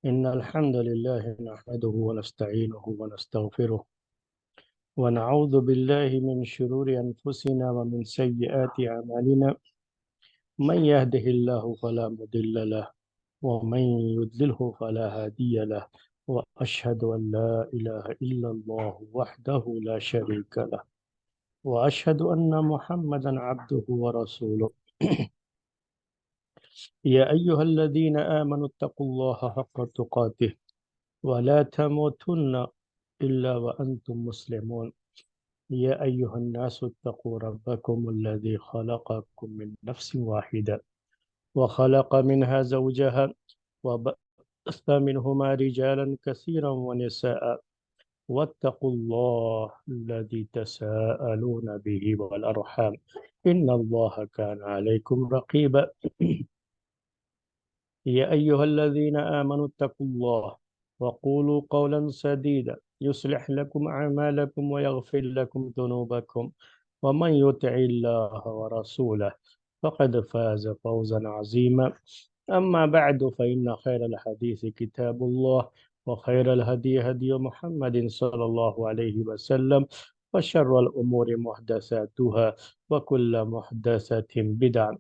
إن الحمد لله نحمده ونستعينه ونستغفره ونعوذ بالله من شرور أنفسنا ومن سيئات أعمالنا. من يهده الله فلا مضل له ومن يضلله فلا هادي له. وأشهد أن لا إله إلا الله وحده لا شريك له وأشهد أن محمدا عبده ورسوله. يا أيها الذين آمنوا اتقوا الله حق تقاته ولا تموتن إلا وأنتم مسلمون. يا أيها الناس اتقوا ربكم الذي خلقكم من نفس واحدة وخلق منها زوجها وبث منهما رجالا كثيرا ونساء واتقوا الله الذي تساءلون به والأرحام إن الله كان عليكم رقيبا. يا أيها الذين آمنوا اتقوا الله وقولوا قولا سديدا يصلح لكم أعمالكم ويغفر لكم ذنوبكم ومن يطع الله ورسوله فقد فاز فوزا عظيما. أما بعد فإن خير الحديث كتاب الله وخير الهدي هدي محمد صلى الله عليه وسلم وشر الأمور محدثاتها وكل محدثة بدعة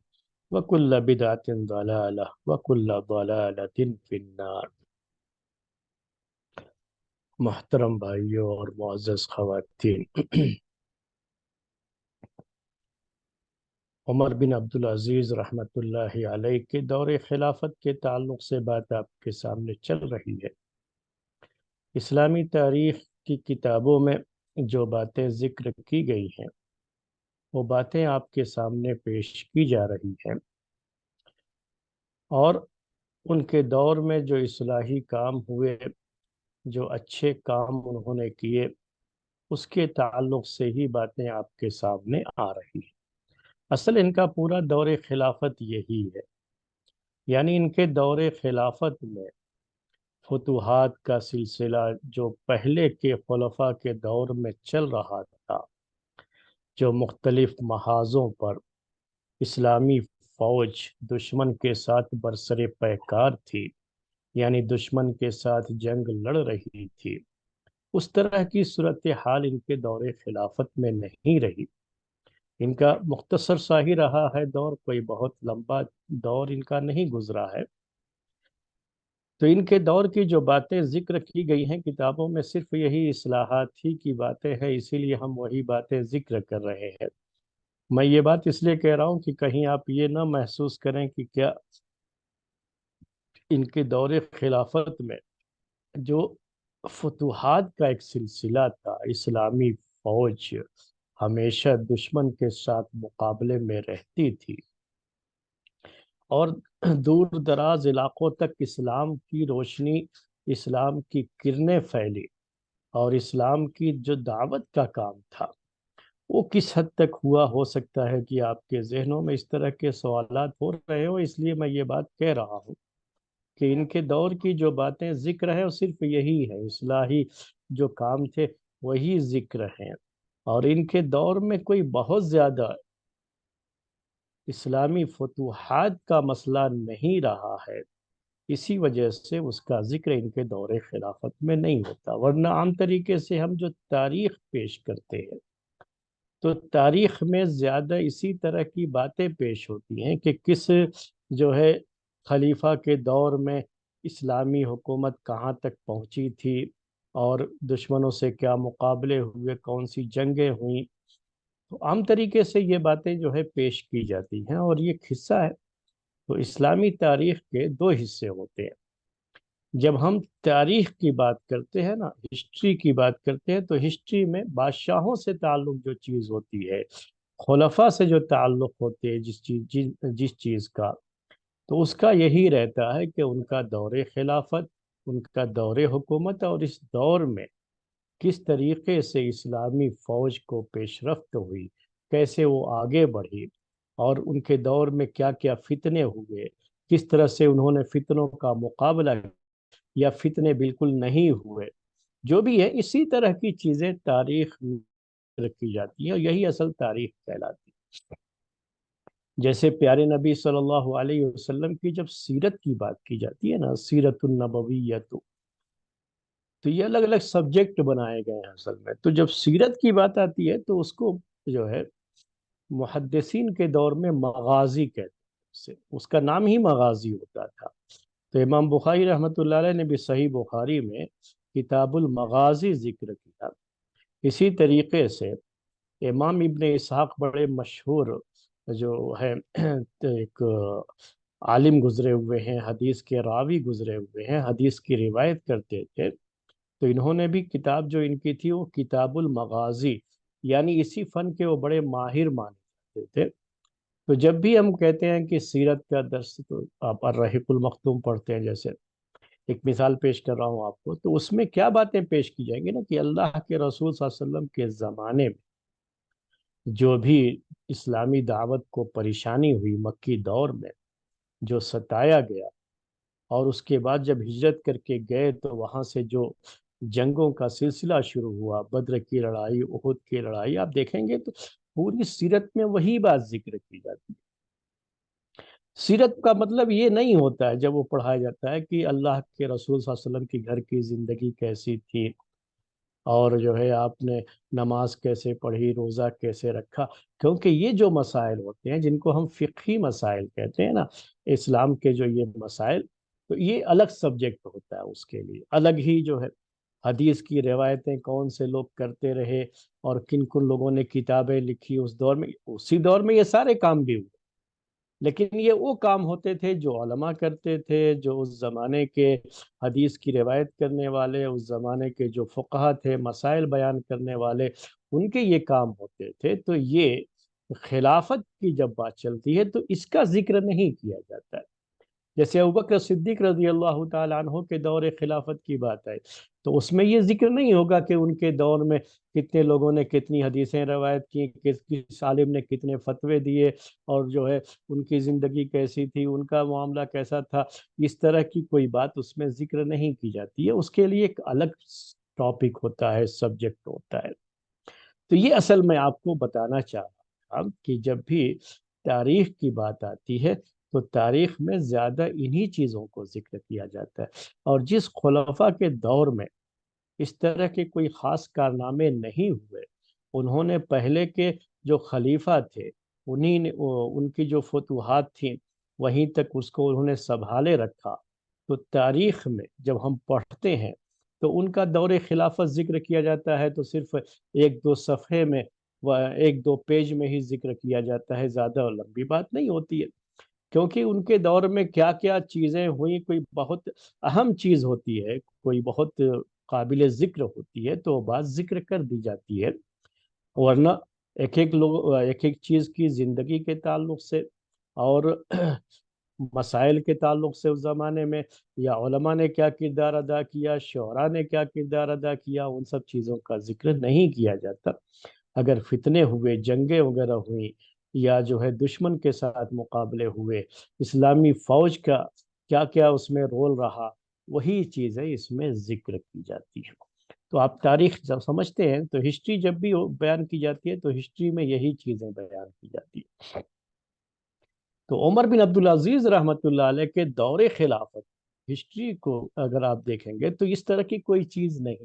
وكل بدعة ضلالة وكل ضلالة في النار. محترم بھائیوں اور معزز خواتین، عمر بن عبدالعزیز رحمۃ اللہ علیہ کے دور خلافت کے تعلق سے بات آپ کے سامنے چل رہی ہے۔ اسلامی تاریخ کی کتابوں میں جو باتیں ذکر کی گئی ہیں وہ باتیں آپ کے سامنے پیش کی جا رہی ہیں، اور ان کے دور میں جو اصلاحی کام ہوئے، جو اچھے کام انہوں نے کیے، اس کے تعلق سے ہی باتیں آپ کے سامنے آ رہی ہیں۔ اصل ان کا پورا دور خلافت یہی ہے، یعنی ان کے دور خلافت میں فتوحات کا سلسلہ جو پہلے کے خلفاء کے دور میں چل رہا تھا، جو مختلف محاذوں پر اسلامی فوج دشمن کے ساتھ برسر پیکار تھی، یعنی دشمن کے ساتھ جنگ لڑ رہی تھی، اس طرح کی صورتحال ان کے دور خلافت میں نہیں رہی۔ ان کا مختصر سا ہی رہا ہے دور، کوئی بہت لمبا دور ان کا نہیں گزرا ہے۔ تو ان کے دور کی جو باتیں ذکر کی گئی ہیں کتابوں میں، صرف یہی اصلاحات ہی کی باتیں ہیں، اسی لیے ہم وہی باتیں ذکر کر رہے ہیں۔ میں یہ بات اس لیے کہہ رہا ہوں کہ کہیں آپ یہ نہ محسوس کریں کہ کیا ان کے دور خلافت میں جو فتوحات کا ایک سلسلہ تھا، اسلامی فوج ہمیشہ دشمن کے ساتھ مقابلے میں رہتی تھی، اور دور دراز علاقوں تک اسلام کی روشنی، اسلام کی کرنیں پھیلی، اور اسلام کی جو دعوت کا کام تھا وہ کس حد تک ہوا، ہو سکتا ہے کہ آپ کے ذہنوں میں اس طرح کے سوالات ہو رہے ہو، اس لیے میں یہ بات کہہ رہا ہوں کہ ان کے دور کی جو باتیں ذکر ہے وہ صرف یہی ہے، اصلاحی جو کام تھے وہی ذکر ہیں، اور ان کے دور میں کوئی بہت زیادہ اسلامی فتوحات کا مسئلہ نہیں رہا ہے، اسی وجہ سے اس کا ذکر ان کے دور خلافت میں نہیں ہوتا۔ ورنہ عام طریقے سے ہم جو تاریخ پیش کرتے ہیں تو تاریخ میں زیادہ اسی طرح کی باتیں پیش ہوتی ہیں کہ کس جو ہے خلیفہ کے دور میں اسلامی حکومت کہاں تک پہنچی تھی، اور دشمنوں سے کیا مقابلے ہوئے، کون سی جنگیں ہوئیں۔ تو عام طریقے سے یہ باتیں جو ہے پیش کی جاتی ہیں، اور یہ ایک حصہ ہے۔ تو اسلامی تاریخ کے دو حصے ہوتے ہیں۔ جب ہم تاریخ کی بات کرتے ہیں نا، ہسٹری کی بات کرتے ہیں، تو ہسٹری میں بادشاہوں سے تعلق جو چیز ہوتی ہے، خلفاء سے جو تعلق ہوتے ہیں جس چیز کا، تو اس کا یہی رہتا ہے کہ ان کا دور خلافت، ان کا دور حکومت، اور اس دور میں کس طریقے سے اسلامی فوج کو پیش رفت ہوئی، کیسے وہ آگے بڑھی، اور ان کے دور میں کیا کیا فتنے ہوئے، کس طرح سے انہوں نے فتنوں کا مقابلہ یا فتنے بالکل نہیں ہوئے، جو بھی ہے اسی طرح کی چیزیں تاریخ میں رکھی جاتی ہیں، اور یہی اصل تاریخ کہلاتی ہے۔ جیسے پیارے نبی صلی اللہ علیہ وسلم کی جب سیرت کی بات کی جاتی ہے نا، سیرت النبویت، تو یہ الگ الگ سبجیکٹ بنائے گئے ہیں اصل میں. تو جب سیرت کی بات آتی ہے تو اس کو جو ہے محدثین کے دور میں مغازی کہتے ہیں. اس کا نام ہی مغازی ہوتا تھا. تو امام بخاری رحمۃ اللہ علیہ نے بھی صحیح بخاری میں کتاب المغازی ذکر کیا. اسی طریقے سے امام ابن اسحاق بڑے مشہور جو ہے ایک عالم گزرے ہوئے ہیں، حدیث کے راوی گزرے ہوئے ہیں، حدیث کی روایت کرتے تھے. تو انہوں نے بھی کتاب جو ان کی تھی وہ کتاب المغازی، یعنی اسی فن کے وہ بڑے ماہر مانے جاتے تھے. تو جب بھی ہم کہتے ہیں کہ سیرت کا درس، تو آپ الرحیق المختوم پڑھتے ہیں، جیسے ایک مثال پیش کر رہا ہوں آپ کو، تو اس میں کیا باتیں پیش کی جائیں گی نا کہ اللہ کے رسول صلی اللہ علیہ وسلم کے زمانے میں جو بھی اسلامی دعوت کو پریشانی ہوئی مکی دور میں، جو ستایا گیا، اور اس کے بعد جب ہجرت کر کے گئے تو وہاں سے جو جنگوں کا سلسلہ شروع ہوا، بدر کی لڑائی، احد کی لڑائی، آپ دیکھیں گے تو پوری سیرت میں وہی بات ذکر کی جاتی ہے. سیرت کا مطلب یہ نہیں ہوتا ہے جب وہ پڑھایا جاتا ہے کہ اللہ کے رسول صلی اللہ علیہ وسلم کی گھر کی زندگی کیسی تھی، اور جو ہے آپ نے نماز کیسے پڑھی، روزہ کیسے رکھا. کیونکہ یہ جو مسائل ہوتے ہیں جن کو ہم فقہی مسائل کہتے ہیں نا، اسلام کے جو یہ مسائل، تو یہ الگ سبجیکٹ ہوتا ہے. اس کے لیے الگ ہی جو ہے حدیث کی روایتیں کون سے لوگ کرتے رہے، اور کن کن لوگوں نے کتابیں لکھی اس دور میں. اسی دور میں یہ سارے کام بھی ہوئے، لیکن یہ وہ کام ہوتے تھے جو علماء کرتے تھے، جو اس زمانے کے حدیث کی روایت کرنے والے، اس زمانے کے جو فقہا تھے، مسائل بیان کرنے والے، ان کے یہ کام ہوتے تھے. تو یہ خلافت کی جب بات چلتی ہے تو اس کا ذکر نہیں کیا جاتا ہے. جیسے ابوبکر صدیق رضی اللہ تعالیٰ عنہ کے دور خلافت کی بات ہے، تو اس میں یہ ذکر نہیں ہوگا کہ ان کے دور میں کتنے لوگوں نے کتنی حدیثیں روایت کی، کس عالم نے کتنے فتوے دیے، اور جو ہے ان کی زندگی کیسی تھی، ان کا معاملہ کیسا تھا. اس طرح کی کوئی بات اس میں ذکر نہیں کی جاتی ہے. اس کے لیے ایک الگ ٹاپک ہوتا ہے، سبجیکٹ ہوتا ہے. تو یہ اصل میں آپ کو بتانا چاہ رہا تھا کہ جب بھی تاریخ کی بات آتی ہے تو تاریخ میں زیادہ انہی چیزوں کو ذکر کیا جاتا ہے. اور جس خلفاء کے دور میں اس طرح کے کوئی خاص کارنامے نہیں ہوئے، انہوں نے پہلے کے جو خلیفہ تھے انہی نے ان کی جو فتوحات تھیں وہیں تک اس کو انہوں نے سنبھالے رکھا. تو تاریخ میں جب ہم پڑھتے ہیں تو ان کا دور خلافت ذکر کیا جاتا ہے تو صرف ایک دو صفحے میں، ایک دو پیج میں ہی ذکر کیا جاتا ہے، زیادہ لمبی بات نہیں ہوتی ہے. کیونکہ ان کے دور میں کیا کیا چیزیں ہوئیں، کوئی بہت اہم چیز ہوتی ہے، کوئی بہت قابل ذکر ہوتی ہے تو بات ذکر کر دی جاتی ہے. ورنہ ایک ایک چیز کی زندگی کے تعلق سے اور مسائل کے تعلق سے اس زمانے میں، یا علماء نے کیا کردار ادا کیا، شعراء نے کیا کردار ادا کیا، ان سب چیزوں کا ذکر نہیں کیا جاتا. اگر فتنے ہوئے، جنگیں وغیرہ ہوئیں، یا جو ہے دشمن کے ساتھ مقابلے ہوئے، اسلامی فوج کا کیا کیا اس میں رول رہا، وہی چیزیں اس میں ذکر کی جاتی ہیں. تو آپ تاریخ جب سمجھتے ہیں تو ہسٹری جب بھی بیان کی جاتی ہے تو ہسٹری میں یہی چیزیں بیان کی جاتی ہیں. تو عمر بن عبدالعزیز رحمۃ اللہ علیہ کے دور خلافت ہسٹری کو اگر آپ دیکھیں گے تو اس طرح کی کوئی چیز نہیں،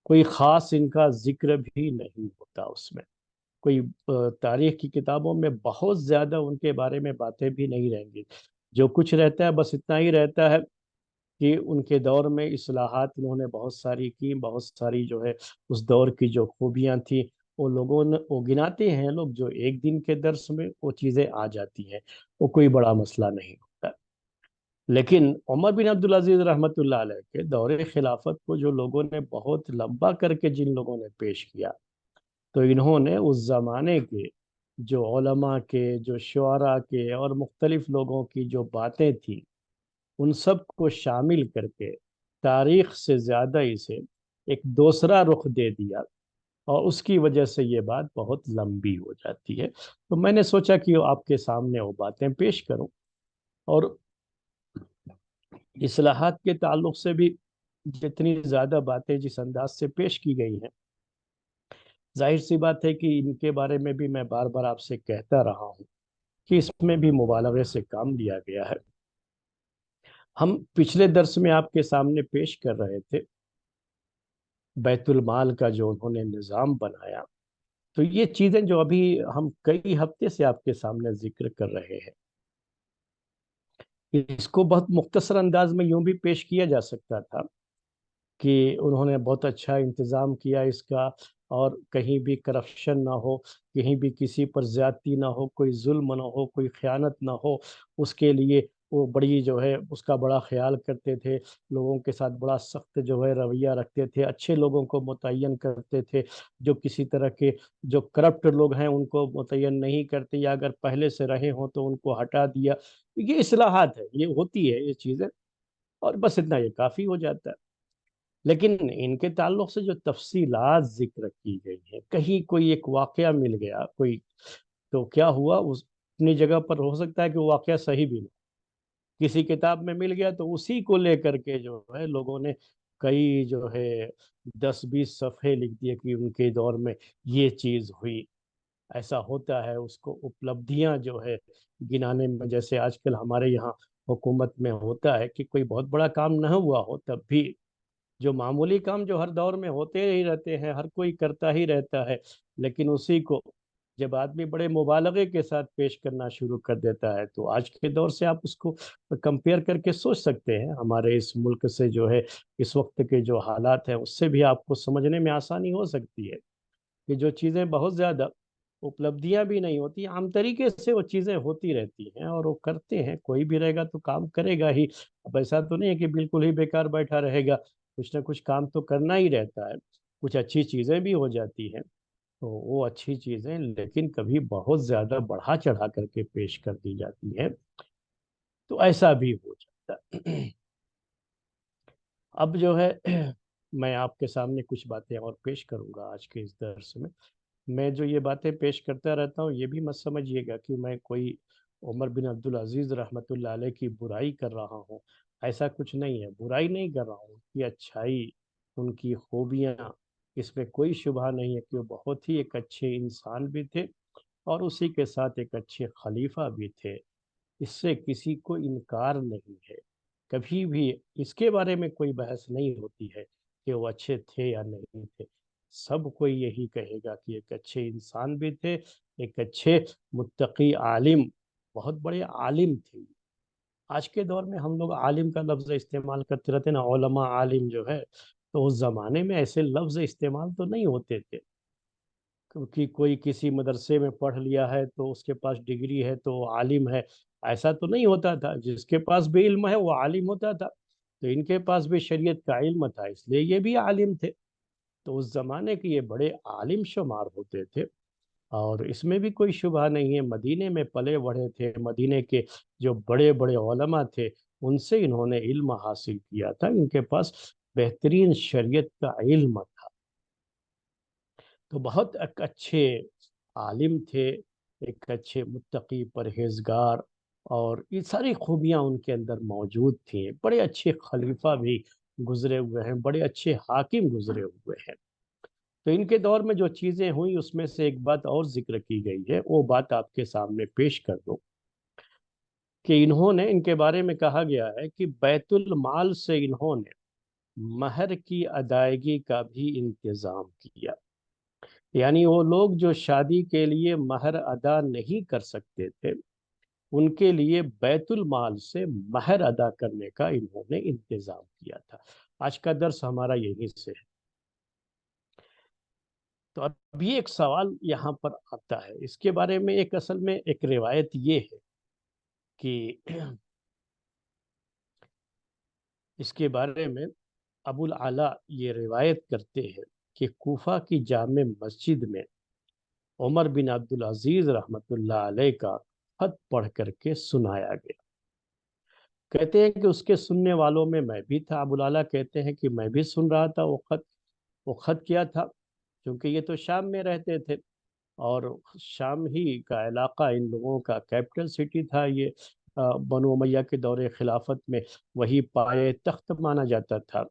کوئی خاص ان کا ذکر بھی نہیں ہوتا. اس میں کوئی تاریخ کی کتابوں میں بہت زیادہ ان کے بارے میں باتیں بھی نہیں رہیں گی. جو کچھ رہتا ہے بس اتنا ہی رہتا ہے کہ ان کے دور میں اصلاحات انہوں نے بہت ساری کی، بہت ساری جو ہے اس دور کی جو خوبیاں تھیں وہ لوگوں نے، وہ گناتے ہیں لوگ، جو ایک دن کے درس میں وہ چیزیں آ جاتی ہیں، وہ کوئی بڑا مسئلہ نہیں ہوتا. لیکن عمر بن عبدالعزیز رحمۃ اللہ علیہ کے دور خلافت کو جو لوگوں نے بہت لمبا کر کے جن لوگوں نے پیش کیا، تو انہوں نے اس زمانے کے جو علماء کے، جو شعراء کے اور مختلف لوگوں کی جو باتیں تھیں ان سب کو شامل کر کے تاریخ سے زیادہ اسے ایک دوسرا رخ دے دیا، اور اس کی وجہ سے یہ بات بہت لمبی ہو جاتی ہے. تو میں نے سوچا کہ آپ کے سامنے وہ باتیں پیش کروں. اور اصلاحات کے تعلق سے بھی جتنی زیادہ باتیں جس انداز سے پیش کی گئی ہیں ظاہر سی بات ہے کہ ان کے بارے میں بھی میں بار بار آپ سے کہتا رہا ہوں کہ اس میں بھی مبالغے سے کام لیا گیا ہے۔ ہم پچھلے درس میں آپ کے سامنے پیش کر رہے تھے بیت المال کا جو انہوں نے نظام بنایا، تو یہ چیزیں جو ابھی ہم کئی ہفتے سے آپ کے سامنے ذکر کر رہے ہیں، اس کو بہت مختصر انداز میں یوں بھی پیش کیا جا سکتا تھا کہ انہوں نے بہت اچھا انتظام کیا اس کا، اور کہیں بھی کرپشن نہ ہو، کہیں بھی کسی پر زیادتی نہ ہو، کوئی ظلم نہ ہو، کوئی خیانت نہ ہو۔ اس کے لیے وہ بڑی جو ہے اس کا بڑا خیال کرتے تھے، لوگوں کے ساتھ بڑا سخت جو ہے رویہ رکھتے تھے، اچھے لوگوں کو متعین کرتے تھے، جو کسی طرح کے جو کرپٹ لوگ ہیں ان کو متعین نہیں کرتے، یا اگر پہلے سے رہے ہوں تو ان کو ہٹا دیا۔ یہ اصلاحات ہے، یہ ہوتی ہے یہ چیزیں، اور بس اتنا یہ کافی ہو جاتا ہے۔ لیکن ان کے تعلق سے جو تفصیلات ذکر کی گئی ہیں، کہیں کوئی ایک واقعہ مل گیا کوئی، تو کیا ہوا، اس اپنی جگہ پر ہو سکتا ہے کہ وہ واقعہ صحیح بھی نہیں، کسی کتاب میں مل گیا تو اسی کو لے کر کے جو ہے لوگوں نے کئی جو ہے 10-20 صفحے لکھ دیے کہ ان کے دور میں یہ چیز ہوئی، ایسا ہوتا ہے۔ اس کو اپلبدھیاں جو ہے گنانے میں، جیسے آج کل ہمارے یہاں حکومت میں ہوتا ہے کہ کوئی بہت بڑا کام نہ ہوا ہو، تب بھی جو معمولی کام جو ہر دور میں ہوتے ہی رہتے ہیں، ہر کوئی کرتا ہی رہتا ہے، لیکن اسی کو جب آدمی بڑے مبالغے کے ساتھ پیش کرنا شروع کر دیتا ہے، تو آج کے دور سے آپ اس کو کمپیئر کر کے سوچ سکتے ہیں ہمارے اس ملک سے، جو ہے اس وقت کے جو حالات ہیں اس سے بھی آپ کو سمجھنے میں آسانی ہو سکتی ہے کہ جو چیزیں بہت زیادہ اپلبدھیاں بھی نہیں ہوتی، عام طریقے سے وہ چیزیں ہوتی رہتی ہیں، اور وہ کرتے ہیں، کوئی بھی رہے گا تو کام کرے گا ہی۔ اب ایسا تو نہیں ہے کہ بالکل ہی بیکار بیٹھا رہے گا، کچھ نہ کچھ کام تو کرنا ہی رہتا ہے، کچھ اچھی چیزیں بھی ہو جاتی ہیں، تو وہ اچھی چیزیں لیکن کبھی بہت زیادہ بڑھا چڑھا کر کے پیش کر دی جاتی ہیں، تو ایسا بھی ہو جاتا ہے۔ اب جو ہے میں آپ کے سامنے کچھ باتیں اور پیش کروں گا آج کے اس درس میں۔ میں جو یہ باتیں پیش کرتا رہتا ہوں، یہ بھی مت سمجھیے گا کہ میں کوئی عمر بن عبدالعزیز رحمۃ اللہ علیہ کی برائی کر رہا ہوں، ایسا کچھ نہیں ہے، برائی نہیں کر رہا ہوں، ان کی اچھائی، ان کی خوبیاں، اس میں کوئی شبہ نہیں ہے کہ وہ بہت ہی ایک اچھے انسان بھی تھے، اور اسی کے ساتھ ایک اچھے خلیفہ بھی تھے، اس سے کسی کو انکار نہیں ہے، کبھی بھی اس کے بارے میں کوئی بحث نہیں ہوتی ہے کہ وہ اچھے تھے یا نہیں تھے، سب کوئی یہی کہے گا کہ ایک اچھے انسان بھی تھے، ایک اچھے متقی عالم، بہت بڑے عالم تھے۔ آج کے دور میں ہم لوگ عالم کا لفظ استعمال کرتے رہتے ہیں نا، علماء عالم جو ہے، تو اس زمانے میں ایسے لفظ استعمال تو نہیں ہوتے تھے، کیونکہ کوئی کسی مدرسے میں پڑھ لیا ہے تو اس کے پاس ڈگری ہے تو وہ عالم ہے، ایسا تو نہیں ہوتا تھا، جس کے پاس بھی علم ہے وہ عالم ہوتا تھا، تو ان کے پاس بھی شریعت کا علم تھا، اس لیے یہ بھی عالم تھے، تو اس زمانے کے یہ بڑے عالم شمار ہوتے تھے، اور اس میں بھی کوئی شبہ نہیں ہے، مدینے میں پلے بڑھے تھے، مدینے کے جو بڑے بڑے علماء تھے ان سے انہوں نے علم حاصل کیا تھا، ان کے پاس بہترین شریعت کا علم تھا، تو بہت ایک اچھے عالم تھے، ایک اچھے متقی پرہیزگار، اور یہ ساری خوبیاں ان کے اندر موجود تھیں، بڑے اچھے خلیفہ بھی گزرے ہوئے ہیں، بڑے اچھے حاکم گزرے ہوئے ہیں۔ تو ان کے دور میں جو چیزیں ہوئیں اس میں سے ایک بات اور ذکر کی گئی ہے، وہ بات آپ کے سامنے پیش کر دو کہ انہوں نے، ان کے بارے میں کہا گیا ہے کہ بیت المال سے انہوں نے مہر کی ادائیگی کا بھی انتظام کیا، یعنی وہ لوگ جو شادی کے لیے مہر ادا نہیں کر سکتے تھے، ان کے لیے بیت المال سے مہر ادا کرنے کا انہوں نے انتظام کیا تھا۔ آج کا درس ہمارا یہی سے ہے۔ تو اب یہ ایک سوال یہاں پر آتا ہے، اس کے بارے میں ایک اصل میں ایک روایت یہ ہے کہ اس کے بارے میں ابو العلا یہ روایت کرتے ہیں کہ کوفہ کی جامع مسجد میں عمر بن عبدالعزیز رحمۃ اللہ علیہ کا خط پڑھ کر کے سنایا گیا، کہتے ہیں کہ اس کے سننے والوں میں بھی تھا، ابو العلا کہتے ہیں کہ میں بھی سن رہا تھا وہ خط کیا تھا، کیونکہ یہ تو شام میں رہتے تھے، اور شام ہی کا علاقہ ان لوگوں کا کیپٹل سٹی تھا، یہ بنو امیہ کے دور خلافت میں وہی پائے تخت مانا جاتا تھا،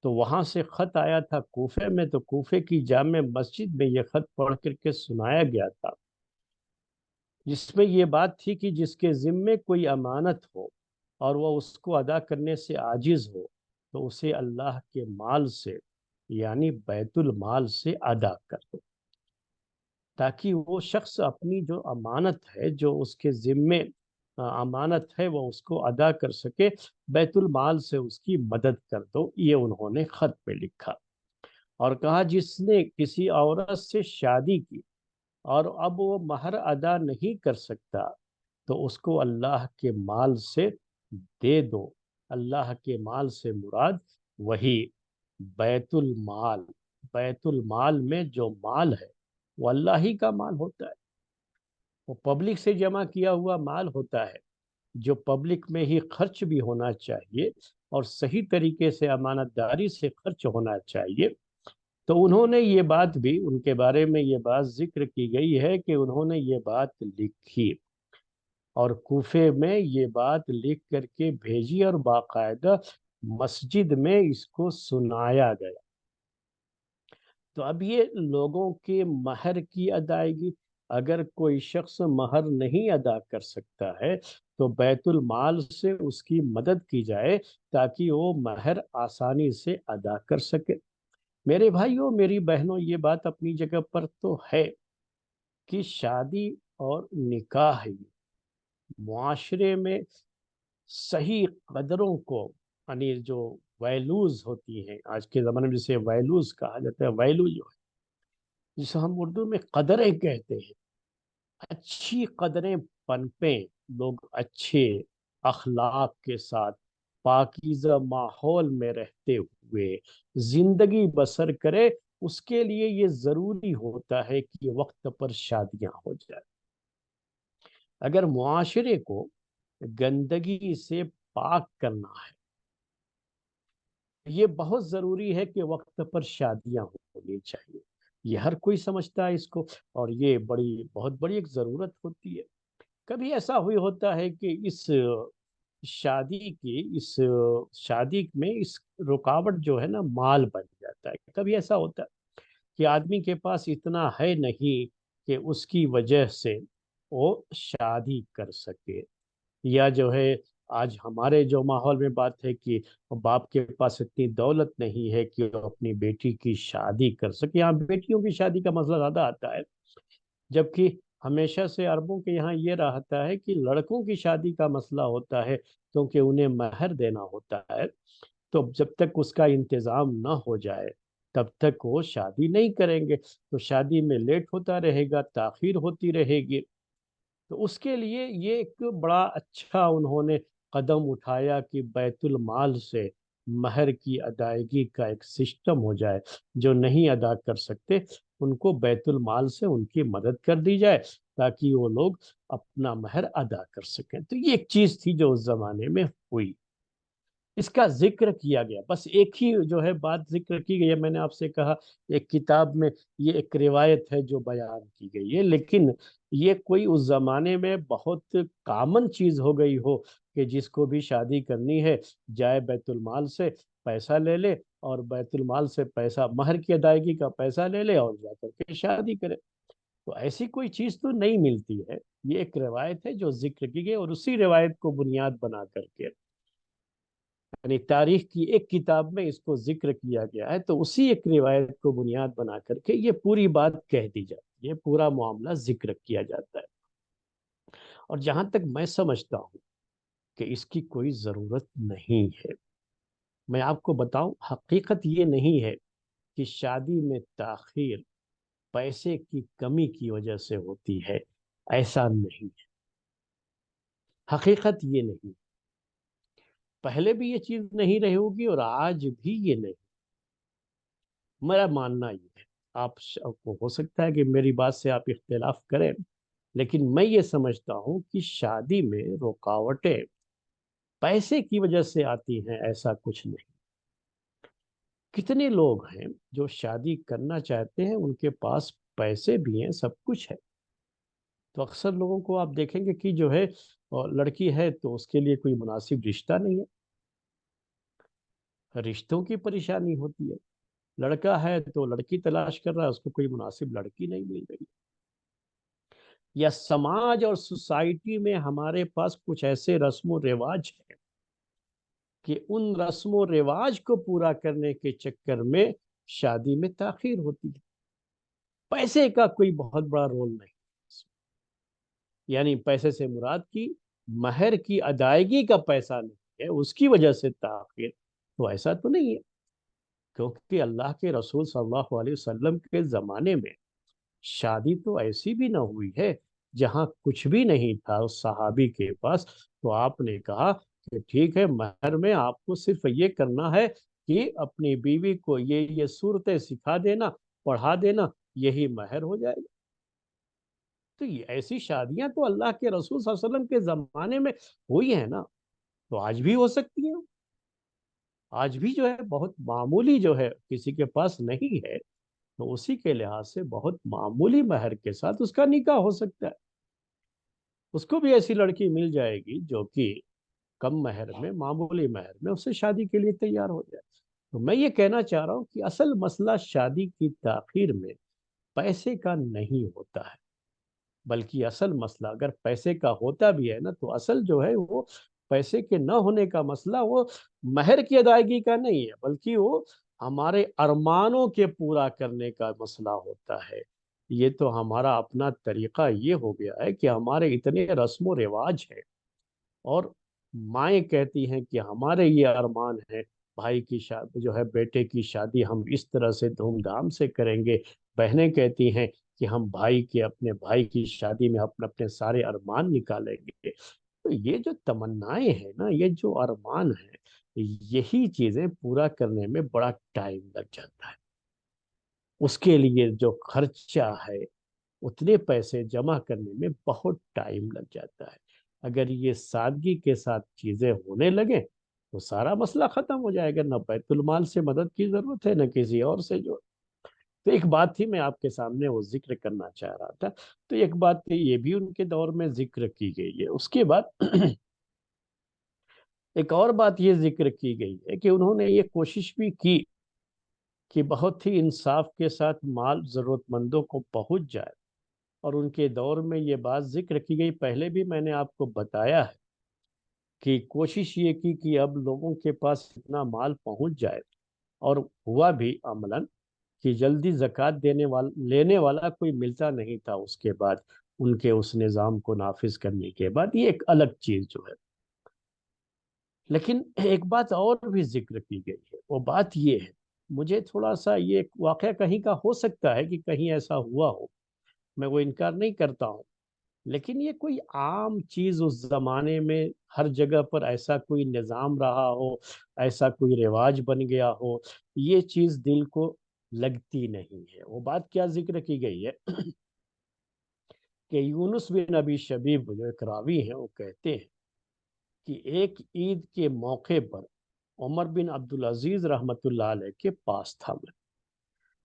تو وہاں سے خط آیا تھا کوفے میں، تو کوفے کی جامع مسجد میں یہ خط پڑھ کر کے سنایا گیا تھا، جس میں یہ بات تھی کہ جس کے ذمے کوئی امانت ہو اور وہ اس کو ادا کرنے سے عاجز ہو، تو اسے اللہ کے مال سے، یعنی بیت المال سے ادا کر دو، تاکہ وہ شخص اپنی جو امانت ہے، جو اس کے ذمے امانت ہے، وہ اس کو ادا کر سکے، بیت المال سے اس کی مدد کر دو۔ یہ انہوں نے خط پہ لکھا، اور کہا جس نے کسی عورت سے شادی کی اور اب وہ مہر ادا نہیں کر سکتا، تو اس کو اللہ کے مال سے دے دو۔ اللہ کے مال سے مراد وہی بیت المال، بیت المال میں جو مال ہے وہ اللہ ہی کا مال ہوتا ہے، وہ پبلک سے جمع کیا ہوا مال ہوتا ہے، جو پبلک میں ہی خرچ بھی ہونا چاہیے اور صحیح طریقے سے امانت داری سے خرچ ہونا چاہیے۔ تو انہوں نے یہ بات بھی، ان کے بارے میں یہ بات ذکر کی گئی ہے کہ انہوں نے یہ بات لکھی اور کوفے میں یہ بات لکھ کر کے بھیجی، اور باقاعدہ مسجد میں اس کو سنایا گیا۔ تو اب یہ لوگوں کے مہر کی ادائیگی، اگر کوئی شخص مہر نہیں ادا کر سکتا ہے تو بیت المال سے اس کی مدد کی جائے تاکہ وہ مہر آسانی سے ادا کر سکے۔ میرے بھائیوں، میری بہنوں، یہ بات اپنی جگہ پر تو ہے کہ شادی اور نکاح معاشرے میں صحیح قدروں کو، یعنی جو ویلوز ہوتی ہیں، آج کے زمانے میں جسے ویلوز کہا جاتا ہے، ویلو جو ہے جسے ہم اردو میں قدریں کہتے ہیں، اچھی قدریں پنپیں، لوگ اچھے اخلاق کے ساتھ پاکیزہ ماحول میں رہتے ہوئے زندگی بسر کرے، اس کے لیے یہ ضروری ہوتا ہے کہ وقت پر شادیاں ہو جائیں۔ اگر معاشرے کو گندگی سے پاک کرنا ہے، یہ بہت ضروری ہے کہ وقت پر شادیاں ہونی چاہیے۔ یہ ہر کوئی سمجھتا ہے اس کو، اور یہ بہت بڑی ایک ضرورت ہوتی ہے۔ کبھی ایسا ہوئی ہوتا ہے کہ اس شادی میں اس رکاوٹ جو ہے نا مال بن جاتا ہے۔ کبھی ایسا ہوتا ہے کہ آدمی کے پاس اتنا ہے نہیں کہ اس کی وجہ سے وہ شادی کر سکے، یا جو ہے آج ہمارے جو ماحول میں بات ہے کہ باپ کے پاس اتنی دولت نہیں ہے کہ وہ اپنی بیٹی کی شادی کر سکے۔ یہاں بیٹیوں کی شادی کا مسئلہ زیادہ آتا ہے، جبکہ ہمیشہ سے عربوں کے یہاں یہ رہتا ہے کہ لڑکوں کی شادی کا مسئلہ ہوتا ہے، کیونکہ انہیں مہر دینا ہوتا ہے۔ تو جب تک اس کا انتظام نہ ہو جائے تب تک وہ شادی نہیں کریں گے، تو شادی میں لیٹ ہوتا رہے گا، تاخیر ہوتی رہے گی۔ تو اس کے لیے یہ ایک بڑا اچھا انہوں نے قدم اٹھایا کہ بیت المال سے مہر کی ادائیگی کا ایک سسٹم ہو جائے، جو نہیں ادا کر سکتے ان کو بیت المال سے ان کی مدد کر دی جائے تاکہ وہ لوگ اپنا مہر ادا کر سکیں۔ تو یہ ایک چیز تھی جو اس زمانے میں ہوئی، اس کا ذکر کیا گیا، بس ایک ہی جو ہے بات ذکر کی گئی ہے۔ میں نے آپ سے کہا ایک کتاب میں یہ ایک روایت ہے جو بیان کی گئی ہے، لیکن یہ کوئی اس زمانے میں بہت کامن چیز ہو گئی ہو کہ جس کو بھی شادی کرنی ہے جائے بیت المال سے پیسہ لے لے، اور بیت المال سے پیسہ، مہر کی ادائیگی کا پیسہ لے لے اور جا کر کے شادی کرے۔ تو ایسی کوئی چیز تو نہیں ملتی ہے، یہ ایک روایت ہے جو ذکر کی گئی، اور اسی روایت کو بنیاد بنا کر کے، یعنی تاریخ کی ایک کتاب میں اس کو ذکر کیا گیا ہے، تو اسی ایک روایت کو بنیاد بنا کر کے یہ پوری بات کہہ دی جاتی ہے، پورا معاملہ ذکر کیا جاتا ہے۔ اور جہاں تک میں سمجھتا ہوں کہ اس کی کوئی ضرورت نہیں ہے، میں آپ کو بتاؤں، حقیقت یہ نہیں ہے کہ شادی میں تاخیر پیسے کی کمی کی وجہ سے ہوتی ہے، ایسا نہیں ہے، حقیقت یہ نہیں، پہلے بھی یہ چیز نہیں رہی ہوگی اور آج بھی یہ نہیں، میرا ماننا یہ ہے۔ آپ کو ہو سکتا ہے کہ میری بات سے آپ اختلاف کریں، لیکن میں یہ سمجھتا ہوں کہ شادی میں رکاوٹیں پیسے کی وجہ سے آتی ہیں، ایسا کچھ نہیں۔ کتنے لوگ ہیں جو شادی کرنا چاہتے ہیں، ان کے پاس پیسے بھی ہیں، سب کچھ ہے، تو اکثر لوگوں کو آپ دیکھیں گے کہ جو ہے لڑکی ہے تو اس کے لیے کوئی مناسب رشتہ نہیں ہے، رشتوں کی پریشانی ہوتی ہے، لڑکا ہے تو لڑکی تلاش کر رہا ہے، اس کو کوئی مناسب لڑکی نہیں مل رہی، یا سماج اور سوسائٹی میں ہمارے پاس کچھ ایسے رسم و رواج ہیں کہ ان رسم و رواج کو پورا کرنے کے چکر میں شادی میں تاخیر ہوتی ہے۔ پیسے کا کوئی بہت بڑا رول نہیں، یعنی پیسے سے مراد کی مہر کی ادائیگی کا پیسہ نہیں ہے، اس کی وجہ سے تاخیر، تو ایسا تو نہیں ہے، کیونکہ اللہ کے رسول صلی اللہ علیہ وسلم کے زمانے میں شادی تو ایسی بھی نہ ہوئی ہے جہاں کچھ بھی نہیں تھا اس صحابی کے پاس، تو آپ نے کہا کہ ٹھیک ہے، مہر میں آپ کو صرف یہ کرنا ہے کہ اپنی بیوی کو یہ صورتیں سکھا دینا، پڑھا دینا، یہی مہر ہو جائے گا۔ تو یہ ایسی شادیاں تو اللہ کے رسول صلی اللہ علیہ وسلم کے زمانے میں ہوئی ہیں نا، تو آج بھی ہو سکتی ہیں، آج بھی جو ہے بہت معمولی جو ہے کسی کے پاس نہیں ہے تو اسی کے لحاظ سے بہت معمولی مہر کے ساتھ اس کا نکاح ہو سکتا ہے، اس کو بھی ایسی لڑکی مل جائے گی جو کہ کم مہر میں، معمولی مہر میں اسے شادی کے لیے تیار ہو جائے۔ تو میں یہ کہنا چاہ رہا ہوں کہ اصل مسئلہ شادی کی تاخیر میں پیسے کا نہیں ہوتا ہے، بلکہ اصل مسئلہ اگر پیسے کا ہوتا بھی ہے نا تو اصل جو ہے وہ پیسے کے نہ ہونے کا مسئلہ وہ مہر کی ادائیگی کا نہیں ہے، بلکہ وہ ہمارے ارمانوں کے پورا کرنے کا مسئلہ ہوتا ہے۔ یہ تو ہمارا اپنا طریقہ یہ ہو گیا ہے کہ ہمارے اتنے رسم و رواج ہیں، اور مائیں کہتی ہیں کہ ہمارے یہ ارمان ہے، بھائی کی شادی جو ہے، بیٹے کی شادی ہم اس طرح سے دھوم دھام سے کریں گے، بہنیں کہتی ہیں کہ ہم بھائی کے، اپنے بھائی کی شادی میں اپنے اپنے سارے ارمان نکالیں گے۔ تو یہ جو تمنائیں ہیں نا، یہ جو ارمان ہیں، یہی چیزیں پورا کرنے میں بڑا ٹائم لگ جاتا ہے، اس کے لیے جو خرچہ ہے، اتنے پیسے جمع کرنے میں بہت ٹائم لگ جاتا ہے۔ اگر یہ سادگی کے ساتھ چیزیں ہونے لگیں تو سارا مسئلہ ختم ہو جائے گا، نہ بیت المال سے مدد کی ضرورت ہے، نہ کسی اور سے جو۔ تو ایک بات تھی میں آپ کے سامنے وہ ذکر کرنا چاہ رہا تھا، تو ایک بات کہ یہ بھی ان کے دور میں ذکر کی گئی ہے، اس کے بعد ایک اور بات یہ ذکر کی گئی ہے کہ انہوں نے یہ کوشش بھی کی کہ بہت ہی انصاف کے ساتھ مال ضرورت مندوں کو پہنچ جائے، اور ان کے دور میں یہ بات ذکر کی گئی، پہلے بھی میں نے آپ کو بتایا ہے کہ کوشش یہ کی کہ اب لوگوں کے پاس اتنا مال پہنچ جائے، اور ہوا بھی عملاً کہ جلدی زکوٰۃ لینے والا کوئی ملتا نہیں تھا اس کے بعد، ان کے اس نظام کو نافذ کرنے کے بعد، یہ ایک الگ چیز جو ہے۔ لیکن ایک بات اور بھی ذکر کی گئی ہے، وہ بات یہ ہے، مجھے تھوڑا سا یہ واقعہ کہیں کا ہو سکتا ہے کہ کہیں ایسا ہوا ہو، میں وہ انکار نہیں کرتا ہوں، لیکن یہ کوئی عام چیز اس زمانے میں ہر جگہ پر ایسا کوئی نظام رہا ہو، ایسا کوئی رواج بن گیا ہو، یہ چیز دل کو لگتی نہیں ہے۔ وہ بات کیا ذکر کی گئی ہے کہ یونس بن ابی شبیب جو ایک راوی ہیں، وہ کہتے ہیں کہ ایک عید کے موقع پر عمر بن عبدالعزیز رحمۃ اللہ علیہ کے پاس تھا میں،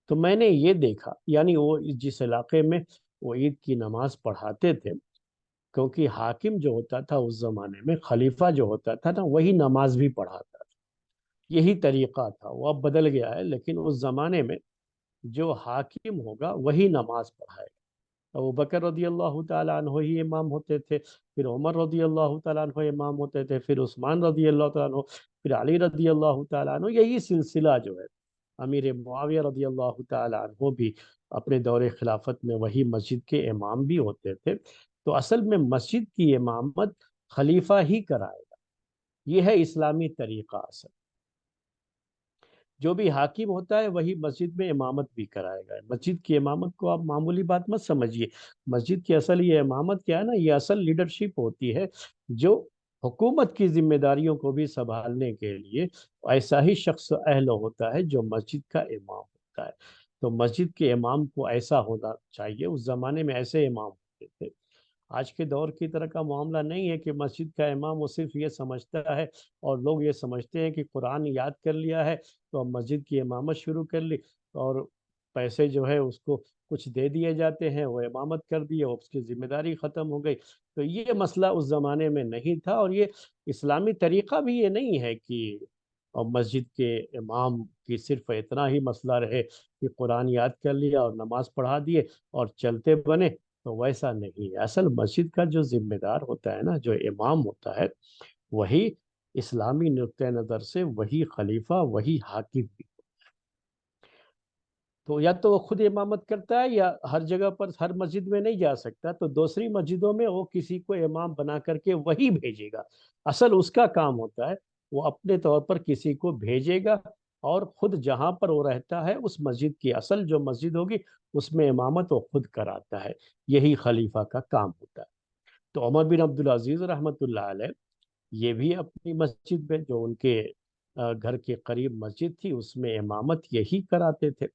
تو میں نے یہ دیکھا، یعنی وہ جس علاقے میں وہ عید کی نماز پڑھاتے تھے، کیونکہ حاکم جو ہوتا تھا اس زمانے میں، خلیفہ جو ہوتا تھا نا، وہی نماز بھی پڑھاتا تھا، یہی طریقہ تھا، وہ اب بدل گیا ہے، لیکن اس زمانے میں جو حاکم ہوگا وہی نماز پڑھائے گا۔ ابو بکر رضی اللہ تعالیٰ عنہ ہی امام ہوتے تھے، پھر عمر رضی اللہ تعالیٰ عنہ امام ہوتے تھے، پھر عثمان رضی اللہ تعالیٰ عنہ، پھر علی رضی اللہ تعالیٰ عنہ، یہی سلسلہ جو ہے۔ امیر معاویہ رضی اللہ تعالیٰ عنہ بھی اپنے دور خلافت میں وہی مسجد کے امام بھی ہوتے تھے، تو اصل میں مسجد کی امامت خلیفہ ہی کرائے گا، یہ ہے اسلامی طریقہ اصل، جو بھی حاکم ہوتا ہے وہی مسجد میں امامت بھی کرائے گا۔ مسجد کی امامت کو آپ معمولی بات مت سمجھیے، مسجد کی اصل یہ امامت کیا ہے نا، یہ اصل لیڈرشپ ہوتی ہے، جو حکومت کی ذمہ داریوں کو بھی سنبھالنے کے لیے ایسا ہی شخص اہل ہوتا ہے جو مسجد کا امام ہوتا ہے۔ تو مسجد کے امام کو ایسا ہونا چاہیے، اس زمانے میں ایسے امام ہوتے تھے۔ آج کے دور کی طرح کا معاملہ نہیں ہے کہ مسجد کا امام وہ صرف یہ سمجھتا ہے، اور لوگ یہ سمجھتے ہیں کہ قرآن یاد کر لیا ہے تو اب مسجد کی امامت شروع کر لی، اور پیسے جو ہے اس کو کچھ دے دیے جاتے ہیں، وہ امامت کر دی اور اس کی ذمہ داری ختم ہو گئی۔ تو یہ مسئلہ اس زمانے میں نہیں تھا، اور یہ اسلامی طریقہ بھی یہ نہیں ہے کہ اور مسجد کے امام کی صرف اتنا ہی مسئلہ رہے کہ قرآن یاد کر لیا اور نماز پڑھا دیے اور چلتے بنے، تو ویسا نہیں ہے۔ اصل مسجد کا جو ذمہ دار ہوتا ہے نا، جو امام ہوتا ہے، وہی اسلامی نقطہ نظر سے وہی خلیفہ، وہی حاکم بھی۔ تو یا تو وہ خود امامت کرتا ہے، یا ہر جگہ پر ہر مسجد میں نہیں جا سکتا تو دوسری مسجدوں میں وہ کسی کو امام بنا کر کے وہی بھیجے گا۔ اصل اس کا کام ہوتا ہے، وہ اپنے طور پر کسی کو بھیجے گا، اور خود جہاں پر وہ رہتا ہے اس مسجد کی اصل جو مسجد ہوگی اس میں امامت وہ خود کراتا ہے۔ یہی خلیفہ کا کام ہوتا ہے۔ تو عمر بن عبدالعزیز رحمۃ اللہ علیہ یہ بھی اپنی مسجد میں، جو ان کے گھر کے قریب مسجد تھی، اس میں امامت یہی کراتے تھے۔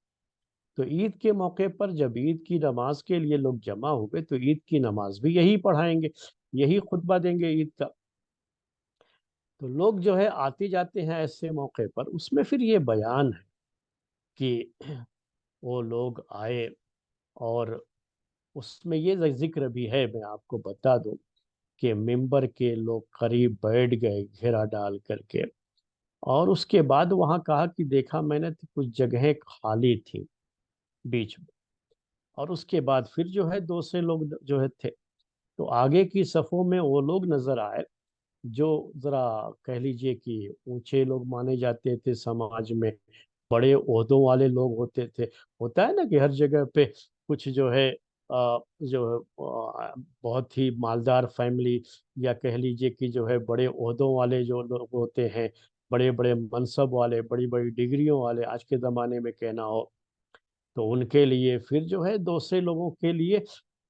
تو عید کے موقع پر جب عید کی نماز کے لیے لوگ جمع ہوئے تو عید کی نماز بھی یہی پڑھائیں گے، یہی خطبہ دیں گے عید کا۔ تو لوگ جو ہے آتے جاتے ہیں ایسے موقع پر، اس میں پھر یہ بیان ہے کہ وہ لوگ آئے، اور اس میں یہ ذکر بھی ہے، میں آپ کو بتا دوں کہ ممبر کے لوگ قریب بیٹھ گئے گھیرا ڈال کر کے، اور اس کے بعد وہاں کہا کہ دیکھا میں نے تو کچھ جگہیں خالی تھیں بیچ میں، اور اس کے بعد پھر جو ہے دوسرے لوگ جو ہے تھے، تو آگے کی صفوں میں وہ لوگ نظر آئے جو ذرا کہہ لیجئے کہ اونچے لوگ مانے جاتے تھے سماج میں، بڑے عہدوں والے لوگ ہوتے تھے۔ ہوتا ہے نا کہ ہر جگہ پہ کچھ جو ہے جو بہت ہی مالدار فیملی، یا کہہ لیجئے کہ جو ہے بڑے عہدوں والے جو لوگ ہوتے ہیں، بڑے بڑے منصب والے، بڑی بڑی ڈگریوں والے آج کے زمانے میں کہنا ہو، تو ان کے لیے پھر جو ہے دوسرے لوگوں کے لیے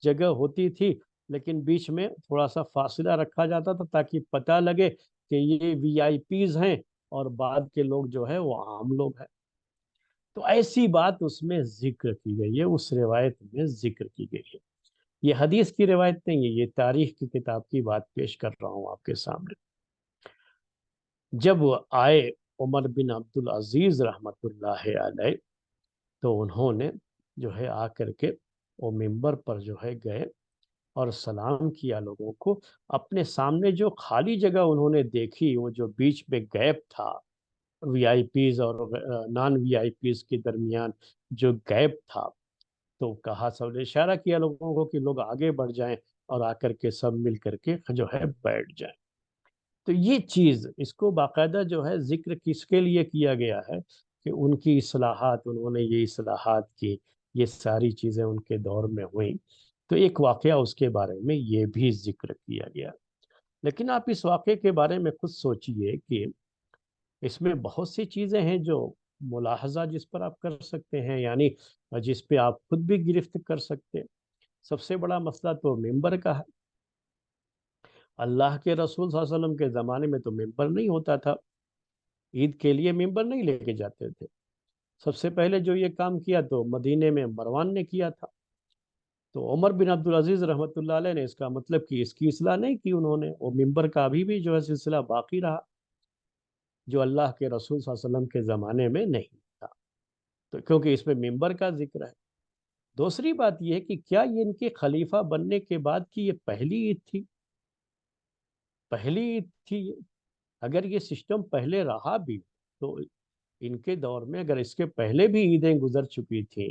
جگہ ہوتی تھی، لیکن بیچ میں تھوڑا سا فاصلہ رکھا جاتا تھا تاکہ پتہ لگے کہ یہ وی آئی پیز ہیں اور بعد کے لوگ جو ہے وہ عام لوگ ہیں۔ تو ایسی بات اس میں ذکر کی گئی ہے، اس روایت میں ذکر کی گئی ہے۔ یہ حدیث کی روایت نہیں ہے، یہ تاریخ کی کتاب کی بات پیش کر رہا ہوں آپ کے سامنے۔ جب آئے عمر بن عبدالعزیز رحمۃ اللہ علیہ، تو انہوں نے جو ہے آ کر کے وہ ممبر پر جو ہے گئے اور سلام کیا لوگوں کو۔ اپنے سامنے جو خالی جگہ انہوں نے دیکھی، وہ جو بیچ میں گیپ تھا وی آئی پیز اور نان وی آئی پیز کے درمیان جو گیپ تھا، تو کہا، سب نے اشارہ کیا لوگوں کو کہ لوگ آگے بڑھ جائیں اور آ کر کے سب مل کر کے جو ہے بیٹھ جائیں۔ تو یہ چیز، اس کو باقاعدہ جو ہے ذکر کس کے لیے کیا گیا ہے کہ ان کی اصلاحات، انہوں نے یہ اصلاحات کی، یہ ساری چیزیں ان کے دور میں ہوئیں، تو ایک واقعہ اس کے بارے میں یہ بھی ذکر کیا گیا۔ لیکن آپ اس واقعے کے بارے میں خود سوچئے کہ اس میں بہت سی چیزیں ہیں جو ملاحظہ جس پر آپ کر سکتے ہیں، یعنی جس پہ آپ خود بھی گرفت کر سکتے ہیں۔ سب سے بڑا مسئلہ تو ممبر کا ہے۔ اللہ کے رسول صلی اللہ علیہ وسلم کے زمانے میں تو ممبر نہیں ہوتا تھا، عید کے لیے ممبر نہیں لے کے جاتے تھے۔ سب سے پہلے جو یہ کام کیا تو مدینے میں مروان نے کیا تھا۔ تو عمر بن عبدالعزیز رحمۃ اللہ علیہ نے اس کا مطلب کہ اس کی اصلاح نہیں کی انہوں نے، وہ ممبر کا ابھی بھی جو ہے سلسلہ باقی رہا، جو اللہ کے رسول صلی اللہ علیہ وسلم کے زمانے میں نہیں تھا، تو کیونکہ اس میں ممبر کا ذکر ہے۔ دوسری بات یہ ہے کہ کیا یہ ان کے خلیفہ بننے کے بعد کی یہ پہلی عید تھی؟ پہلی عید تھی یہ؟ اگر یہ سسٹم پہلے رہا بھی تو ان کے دور میں اگر اس کے پہلے بھی عیدیں گزر چکی تھیں،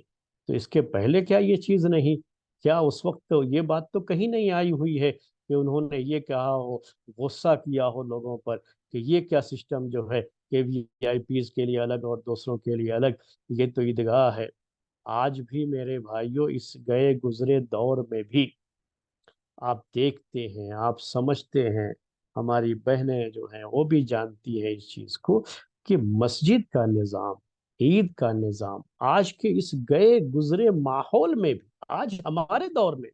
تو اس کے پہلے کیا یہ چیز نہیں؟ کیا اس وقت تو یہ بات تو کہیں نہیں آئی ہوئی ہے کہ انہوں نے یہ کہا ہو، غصہ کیا ہو لوگوں پر کہ یہ کیا سسٹم جو ہے کہ وی آئی پیز کے لیے الگ اور دوسروں کے لیے الگ، یہ تو عیدگاہ ہے۔ آج بھی میرے بھائیوں، اس گئے گزرے دور میں بھی آپ دیکھتے ہیں، آپ سمجھتے ہیں، ہماری بہنیں جو ہیں وہ بھی جانتی ہیں اس چیز کو کہ مسجد کا نظام، عید کا نظام آج کے اس گئے گزرے ماحول میں بھی، آج ہمارے دور میں،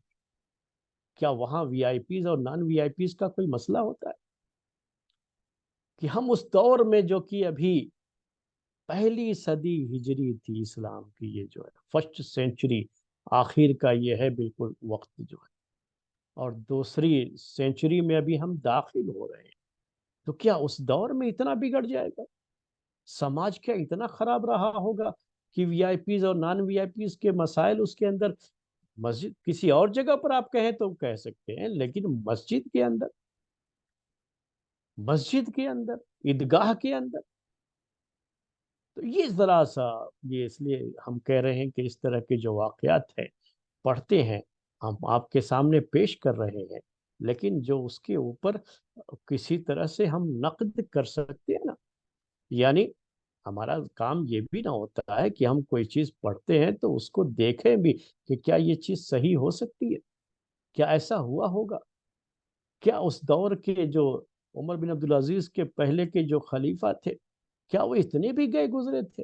کیا وہاں وی آئی پیز اور نان وی آئی پیز کا کوئی مسئلہ ہوتا ہے؟ کہ ہم اس دور میں جو کہ ابھی پہلی صدی ہجری تھی اسلام کی، یہ جو ہے فرسٹ سینچری، آخر کا یہ ہے بالکل وقت جو ہے، اور دوسری سینچری میں ابھی ہم داخل ہو رہے ہیں، تو کیا اس دور میں اتنا بگڑ جائے گا؟ سماج کیا اتنا خراب رہا ہوگا کہ وی آئی پیز اور نان وی آئی پیز کے مسائل اس کے اندر؟ مسجد کسی اور جگہ پر آپ کہیں تو کہہ سکتے ہیں، لیکن مسجد کے اندر، مسجد کے اندر، عیدگاہ کے اندر تو یہ ذرا سا، یہ اس لیے ہم کہہ رہے ہیں کہ اس طرح کے جو واقعات ہیں پڑھتے ہیں، ہم آپ کے سامنے پیش کر رہے ہیں، لیکن جو اس کے اوپر کسی طرح سے ہم نقد کر سکتے ہیں نا، یعنی ہمارا کام یہ بھی نہ ہوتا ہے کہ ہم کوئی چیز پڑھتے ہیں تو اس کو دیکھیں بھی کہ کیا یہ چیز صحیح ہو سکتی ہے، کیا ایسا ہوا ہوگا، کیا اس دور کے جو عمر بن عبدالعزیز کے پہلے کے جو خلیفہ تھے، کیا وہ اتنے بھی گئے گزرے تھے؟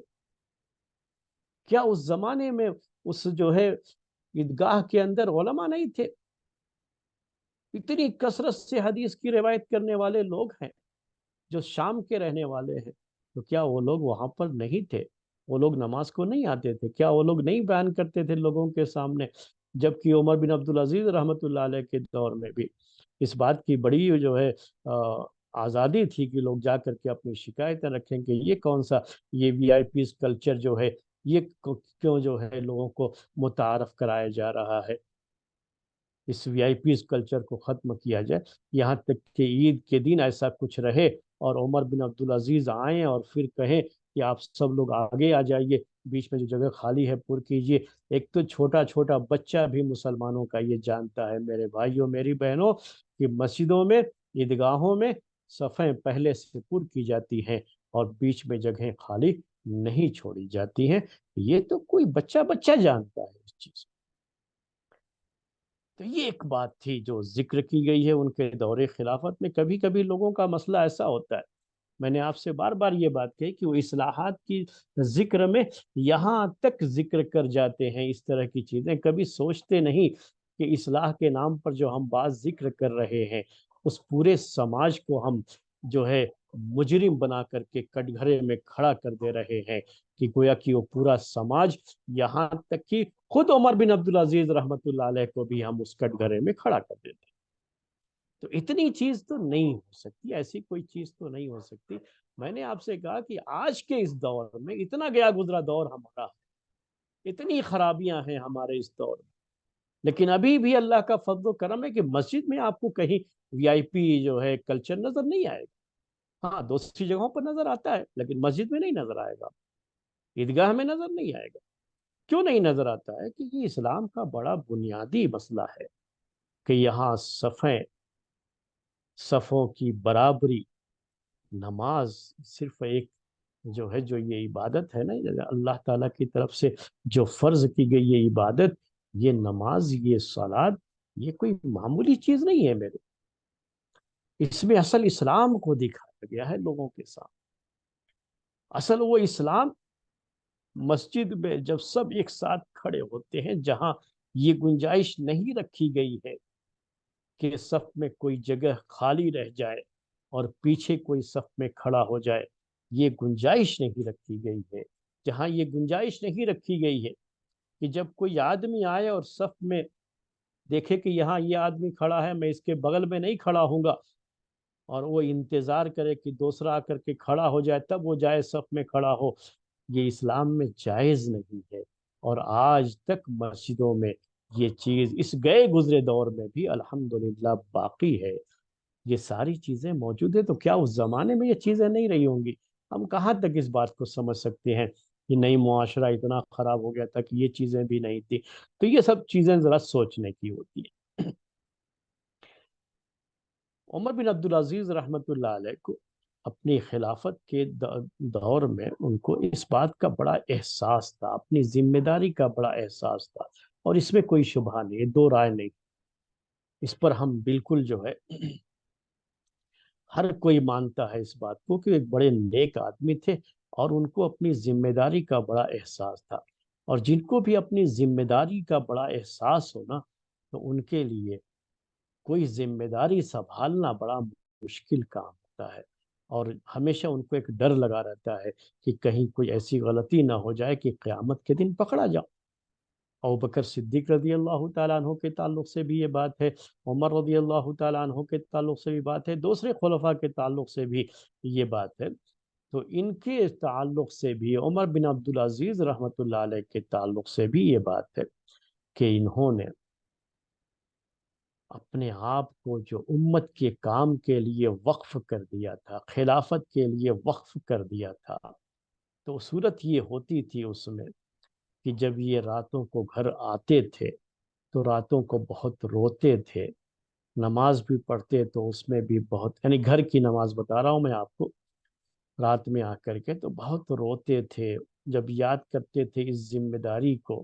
کیا اس زمانے میں اس جو ہے عیدگاہ کے اندر علماء نہیں تھے؟ اتنی کثرت سے حدیث کی روایت کرنے والے لوگ ہیں جو شام کے رہنے والے ہیں، تو کیا وہ لوگ وہاں پر نہیں تھے؟ وہ لوگ نماز کو نہیں آتے تھے؟ کیا وہ لوگ نہیں بیان کرتے تھے لوگوں کے سامنے؟ جبکہ عمر بن عبدالعزیز رحمۃ اللہ علیہ کے دور میں بھی اس بات کی بڑی جو ہے آزادی تھی کہ لوگ جا کر کے اپنی شکایتیں رکھیں کہ یہ کون سا، یہ وی آئی پیز کلچر جو ہے، یہ کیوں جو ہے لوگوں کو متعارف کرایا جا رہا ہے، اس وی آئی پیز کلچر کو ختم کیا جائے، یہاں تک کہ عید کے دن ایسا کچھ رہے اور عمر بن عبدالعزیز آئیں اور پھر کہیں کہ آپ سب لوگ آگے آ جائیے، بیچ میں جو جگہ خالی ہے پر کیجئے۔ ایک تو چھوٹا چھوٹا بچہ بھی مسلمانوں کا یہ جانتا ہے میرے بھائیوں میری بہنوں کہ مسجدوں میں، عیدگاہوں میں صفیں پہلے سے پر کی جاتی ہیں اور بیچ میں جگہیں خالی نہیں چھوڑی جاتی ہیں۔ یہ تو کوئی بچہ بچہ جانتا ہے اس چیز کو۔ تو یہ ایک بات تھی جو ذکر کی گئی ہے ان کے دور خلافت میں۔ کبھی کبھی لوگوں کا مسئلہ ایسا ہوتا ہے، میں نے آپ سے بار بار یہ بات کہی کہ وہ اصلاحات کی ذکر میں یہاں تک ذکر کر جاتے ہیں، اس طرح کی چیزیں کبھی سوچتے نہیں کہ اصلاح کے نام پر جو ہم بات ذکر کر رہے ہیں اس پورے سماج کو ہم جو ہے مجرم بنا کر کے کٹ گھرے میں کھڑا کر دے رہے ہیں، کہ گویا کہ وہ پورا سماج، یہاں تک کہ خود عمر بن عبدالعزیز رحمۃ اللہ علیہ کو بھی ہم اس کٹ گھرے میں کھڑا کر دیتے ہیں۔ تو اتنی چیز تو نہیں ہو سکتی، ایسی کوئی چیز تو نہیں ہو سکتی۔ میں نے آپ سے کہا کہ آج کے اس دور میں اتنا گیا گزرا دور ہمارا، اتنی خرابیاں ہیں ہمارے اس دور میں، لیکن ابھی بھی اللہ کا فضل و کرم ہے کہ مسجد میں آپ کو کہیں وی آئی پی جو ہے کلچر نظر نہیں آئے گا۔ ہاں دوسری جگہوں پر نظر آتا ہے لیکن مسجد میں نہیں نظر آئے گا، عیدگاہ میں نظر نہیں آئے گا۔ کیوں نہیں نظر آتا ہے؟ کہ یہ اسلام کا بڑا بنیادی مسئلہ ہے کہ یہاں صفوں کی برابری، نماز صرف ایک جو ہے، جو یہ عبادت ہے نا اللہ تعالیٰ کی طرف سے جو فرض کی گئی یہ عبادت، یہ نماز، یہ صلات، یہ کوئی معمولی چیز نہیں ہے میرے، اس میں اصل اسلام کو دکھایا گیا ہے لوگوں کے ساتھ۔ اصل وہ اسلام مسجد میں جب سب ایک ساتھ کھڑے ہوتے ہیں، جہاں یہ گنجائش نہیں رکھی گئی ہے کہ صف میں کوئی جگہ خالی رہ جائے اور پیچھے کوئی صف میں کھڑا ہو جائے، یہ گنجائش نہیں رکھی گئی ہے۔ جہاں یہ گنجائش نہیں رکھی گئی ہے کہ جب کوئی آدمی آئے اور صف میں دیکھے کہ یہاں یہ آدمی کھڑا ہے، میں اس کے بغل میں نہیں کھڑا ہوں گا، اور وہ انتظار کرے کہ دوسرا آ کر کے کھڑا ہو جائے تب وہ جائے صف میں کھڑا ہو، یہ اسلام میں جائز نہیں ہے۔ اور آج تک مسجدوں میں یہ چیز اس گئے گزرے دور میں بھی الحمدللہ باقی ہے، یہ ساری چیزیں موجود ہیں۔ تو کیا اس زمانے میں یہ چیزیں نہیں رہی ہوں گی؟ ہم کہاں تک اس بات کو سمجھ سکتے ہیں کہ نئی معاشرہ اتنا خراب ہو گیا تھا کہ یہ چیزیں بھی نہیں تھی؟ تو یہ سب چیزیں ذرا سوچنے کی ہوتی ہیں۔ عمر بن عبدالعزیز رحمۃ اللہ علیہ کو اپنی خلافت کے دور میں ان کو اس بات کا بڑا احساس تھا، اپنی ذمہ داری کا بڑا احساس تھا، اور اس میں کوئی شبہ نہیں، دو رائے نہیں، اس پر ہم بالکل جو ہے ہر کوئی مانتا ہے اس بات کو کہ ایک بڑے نیک آدمی تھے اور ان کو اپنی ذمہ داری کا بڑا احساس تھا، اور جن کو بھی اپنی ذمہ داری کا بڑا احساس ہونا تو ان کے لیے کوئی ذمہ داری سنبھالنا بڑا مشکل کام ہوتا ہے، اور ہمیشہ ان کو ایک ڈر لگا رہتا ہے کہ کہیں کوئی ایسی غلطی نہ ہو جائے کہ قیامت کے دن پکڑا جاؤ۔ ابوبکر صدیق رضی اللہ تعالیٰ عنہ کے تعلق سے بھی یہ بات ہے، عمر رضی اللہ تعالیٰ عنہ کے تعلق سے بھی بات ہے، دوسرے خلفاء کے تعلق سے بھی یہ بات ہے۔ تو ان کے تعلق سے بھی، عمر بن عبدالعزیز رحمۃ اللہ علیہ کے تعلق سے بھی یہ بات ہے کہ انہوں نے اپنے آپ کو جو امت کے کام کے لیے وقف کر دیا تھا، خلافت کے لیے وقف کر دیا تھا، تو صورت یہ ہوتی تھی اس میں کہ جب یہ راتوں کو گھر آتے تھے تو راتوں کو بہت روتے تھے، نماز بھی پڑھتے تو اس میں بھی بہت، یعنی گھر کی نماز بتا رہا ہوں میں آپ کو، رات میں آ کر کے تو بہت روتے تھے، جب یاد کرتے تھے اس ذمہ داری کو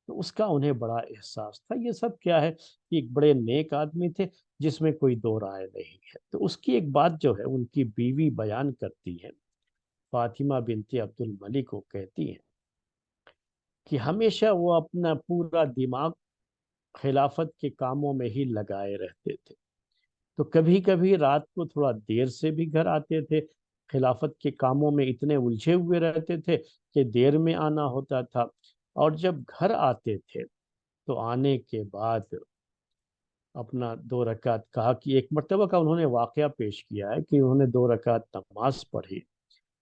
تو اس کا انہیں بڑا احساس تھا۔ یہ سب کیا ہے کہ ایک بڑے نیک آدمی تھے جس میں کوئی دو رائے نہیں ہے۔ تو اس کی ایک بات جو ہے ان کی بیوی بیان کرتی ہے، فاطمہ بنت عبد الملک کو کہتی ہیں کہ ہمیشہ وہ اپنا پورا دماغ خلافت کے کاموں میں ہی لگائے رہتے تھے، تو کبھی کبھی رات کو تھوڑا دیر سے بھی گھر آتے تھے، خلافت کے کاموں میں اتنے الجھے ہوئے رہتے تھے کہ دیر میں آنا ہوتا تھا، اور جب گھر آتے تھے تو آنے کے بعد اپنا 2 رکعت، کہا کہ ایک مرتبہ کا انہوں نے واقعہ پیش کیا ہے کہ انہوں نے 2 رکعت نماز پڑھی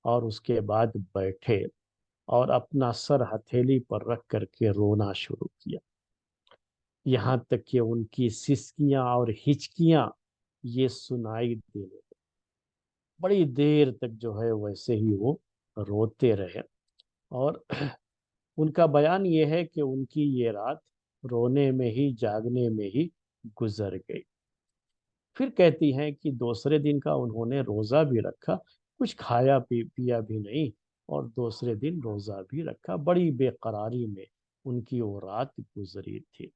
اور اس کے بعد بیٹھے اور اپنا سر ہتھیلی پر رکھ کر کے رونا شروع کیا، یہاں تک کہ ان کی سسکیاں اور ہچکیاں یہ سنائی دینے لگیں۔ بڑی دیر تک جو ہے ویسے ہی وہ روتے رہے، اور ان کا بیان یہ ہے کہ ان کی یہ رات رونے میں ہی، جاگنے میں ہی گزر گئی۔ پھر کہتی ہیں کہ دوسرے دن کا انہوں نے روزہ بھی رکھا، کچھ کھایا پیا بھی نہیں، اور دوسرے دن روزہ بھی رکھا، بڑی بے قراری میں ان کی وہ رات گزری تھی۔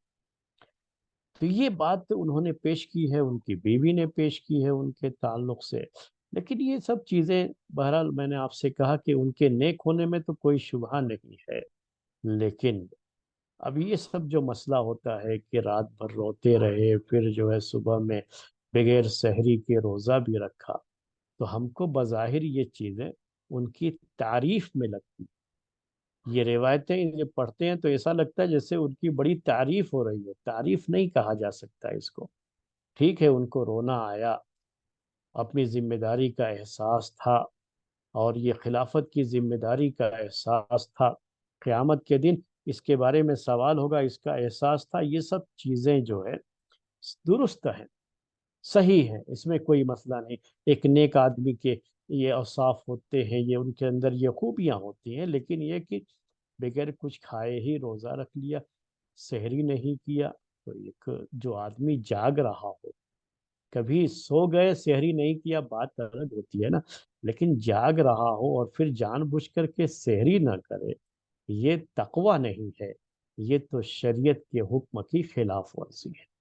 تو یہ بات انہوں نے پیش کی ہے، ان کی بیوی نے پیش کی ہے ان کے تعلق سے، لیکن یہ سب چیزیں بہرحال میں نے آپ سے کہا کہ ان کے نیک ہونے میں تو کوئی شبہ نہیں ہے، لیکن اب یہ سب جو مسئلہ ہوتا ہے کہ رات بھر روتے رہے، پھر جو ہے صبح میں بغیر سحری کے روزہ بھی رکھا، تو ہم کو بظاہر یہ چیزیں ان کی تعریف میں لگتی، یہ روایتیں یہ پڑھتے ہیں تو ایسا لگتا ہے جیسے ان کی بڑی تعریف ہو رہی ہے، تعریف نہیں کہا جا سکتا اس کو۔ ٹھیک ہے ان کو رونا آیا، اپنی ذمہ داری کا احساس تھا، اور یہ خلافت کی ذمہ داری کا احساس تھا، قیامت کے دن اس کے بارے میں سوال ہوگا، اس کا احساس تھا، یہ سب چیزیں جو ہے درست ہیں، صحیح ہے، اس میں کوئی مسئلہ نہیں۔ ایک نیک آدمی کے یہ اوصاف ہوتے ہیں، یہ ان کے اندر یہ خوبیاں ہوتی ہیں، لیکن یہ کہ بغیر کچھ کھائے ہی روزہ رکھ لیا، سحری نہیں کیا، تو ایک جو آدمی جاگ رہا ہو، کبھی سو گئے سحری نہیں کیا بات الگ ہوتی ہے نا، لیکن جاگ رہا ہو اور پھر جان بوجھ کر کے سحری نہ کرے، یہ تقوی نہیں ہے، یہ تو شریعت کے حکم کی خلاف ورزی ہے۔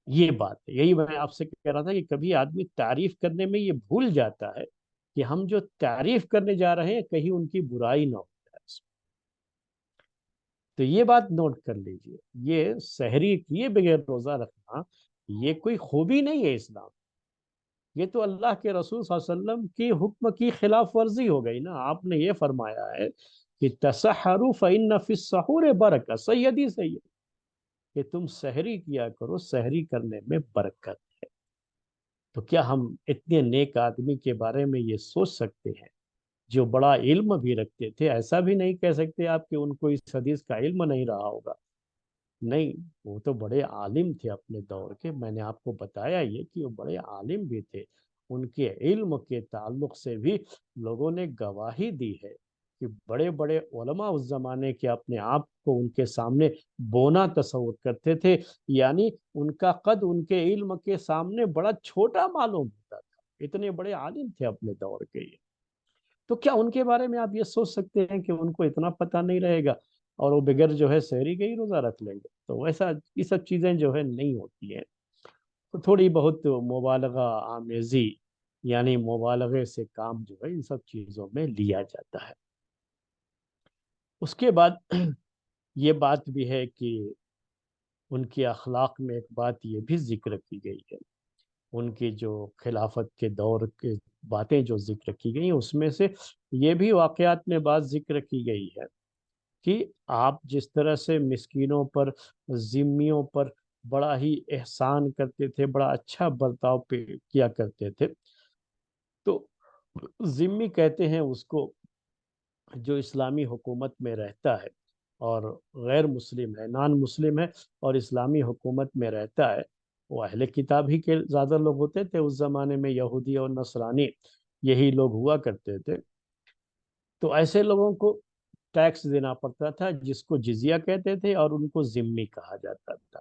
یہ بات ہے، یہی میں آپ سے کہہ رہا تھا کہ کبھی آدمی تعریف کرنے میں یہ بھول جاتا ہے کہ ہم جو تعریف کرنے جا رہے ہیں کہیں ان کی برائی نہ ہو جائے اس میں۔ تو یہ بات نوٹ کر لیجئے، یہ سحری کیے بغیر روزہ رکھنا یہ کوئی خوبی نہیں ہے اسلام، یہ تو اللہ کے رسول صلی اللہ علیہ وسلم کی حکم کی خلاف ورزی ہو گئی نا۔ آپ نے یہ فرمایا ہے کہ تسحروا فإن فی السحور برکہ، سیدی سید، کہ تم سحری کیا کرو، سحری کرنے میں برکت ہے۔ تو کیا ہم اتنے نیک آدمی کے بارے میں یہ سوچ سکتے ہیں جو بڑا علم بھی رکھتے تھے؟ ایسا بھی نہیں کہہ سکتے آپ کہ ان کو اس حدیث کا علم نہیں رہا ہوگا، نہیں، وہ تو بڑے عالم تھے اپنے دور کے، میں نے آپ کو بتایا یہ کہ وہ بڑے عالم بھی تھے، ان کے علم کے تعلق سے بھی لوگوں نے گواہی دی ہے کہ بڑے بڑے علماء اس زمانے کے اپنے آپ کو ان کے سامنے بونا تصور کرتے تھے، یعنی ان کا قد ان کے علم کے سامنے بڑا چھوٹا معلوم ہوتا تھا، اتنے بڑے عالم تھے اپنے دور کے یہ۔ تو کیا ان کے بارے میں آپ یہ سوچ سکتے ہیں کہ ان کو اتنا پتہ نہیں رہے گا اور وہ بغیر جو ہے سحری کے ہی روزہ رکھ لیں گے؟ تو ویسا یہ سب چیزیں جو ہے نہیں ہوتی ہیں، تو تھوڑی بہت مبالغہ آمیزی، یعنی مبالغے سے کام جو ہے ان سب چیزوں میں لیا جاتا ہے۔ اس کے بعد یہ بات بھی ہے کہ ان کے اخلاق میں ایک بات یہ بھی ذکر کی گئی ہے، ان کی جو خلافت کے دور کے باتیں جو ذکر کی گئی اس میں سے یہ بھی واقعات میں بات ذکر کی گئی ہے کہ آپ جس طرح سے مسکینوں پر، ذمیوں پر بڑا ہی احسان کرتے تھے، بڑا اچھا برتاؤ کیا کرتے تھے، تو ذمی کہتے ہیں اس کو جو اسلامی حکومت میں رہتا ہے اور غیر مسلم ہے، نان مسلم ہے اور اسلامی حکومت میں رہتا ہے، وہ اہل کتاب ہی کے زیادہ لوگ ہوتے تھے اس زمانے میں، یہودی اور نصرانی یہی لوگ ہوا کرتے تھے، تو ایسے لوگوں کو ٹیکس دینا پڑتا تھا، جس کو جزیہ کہتے تھے، اور ان کو ذمی کہا جاتا تھا۔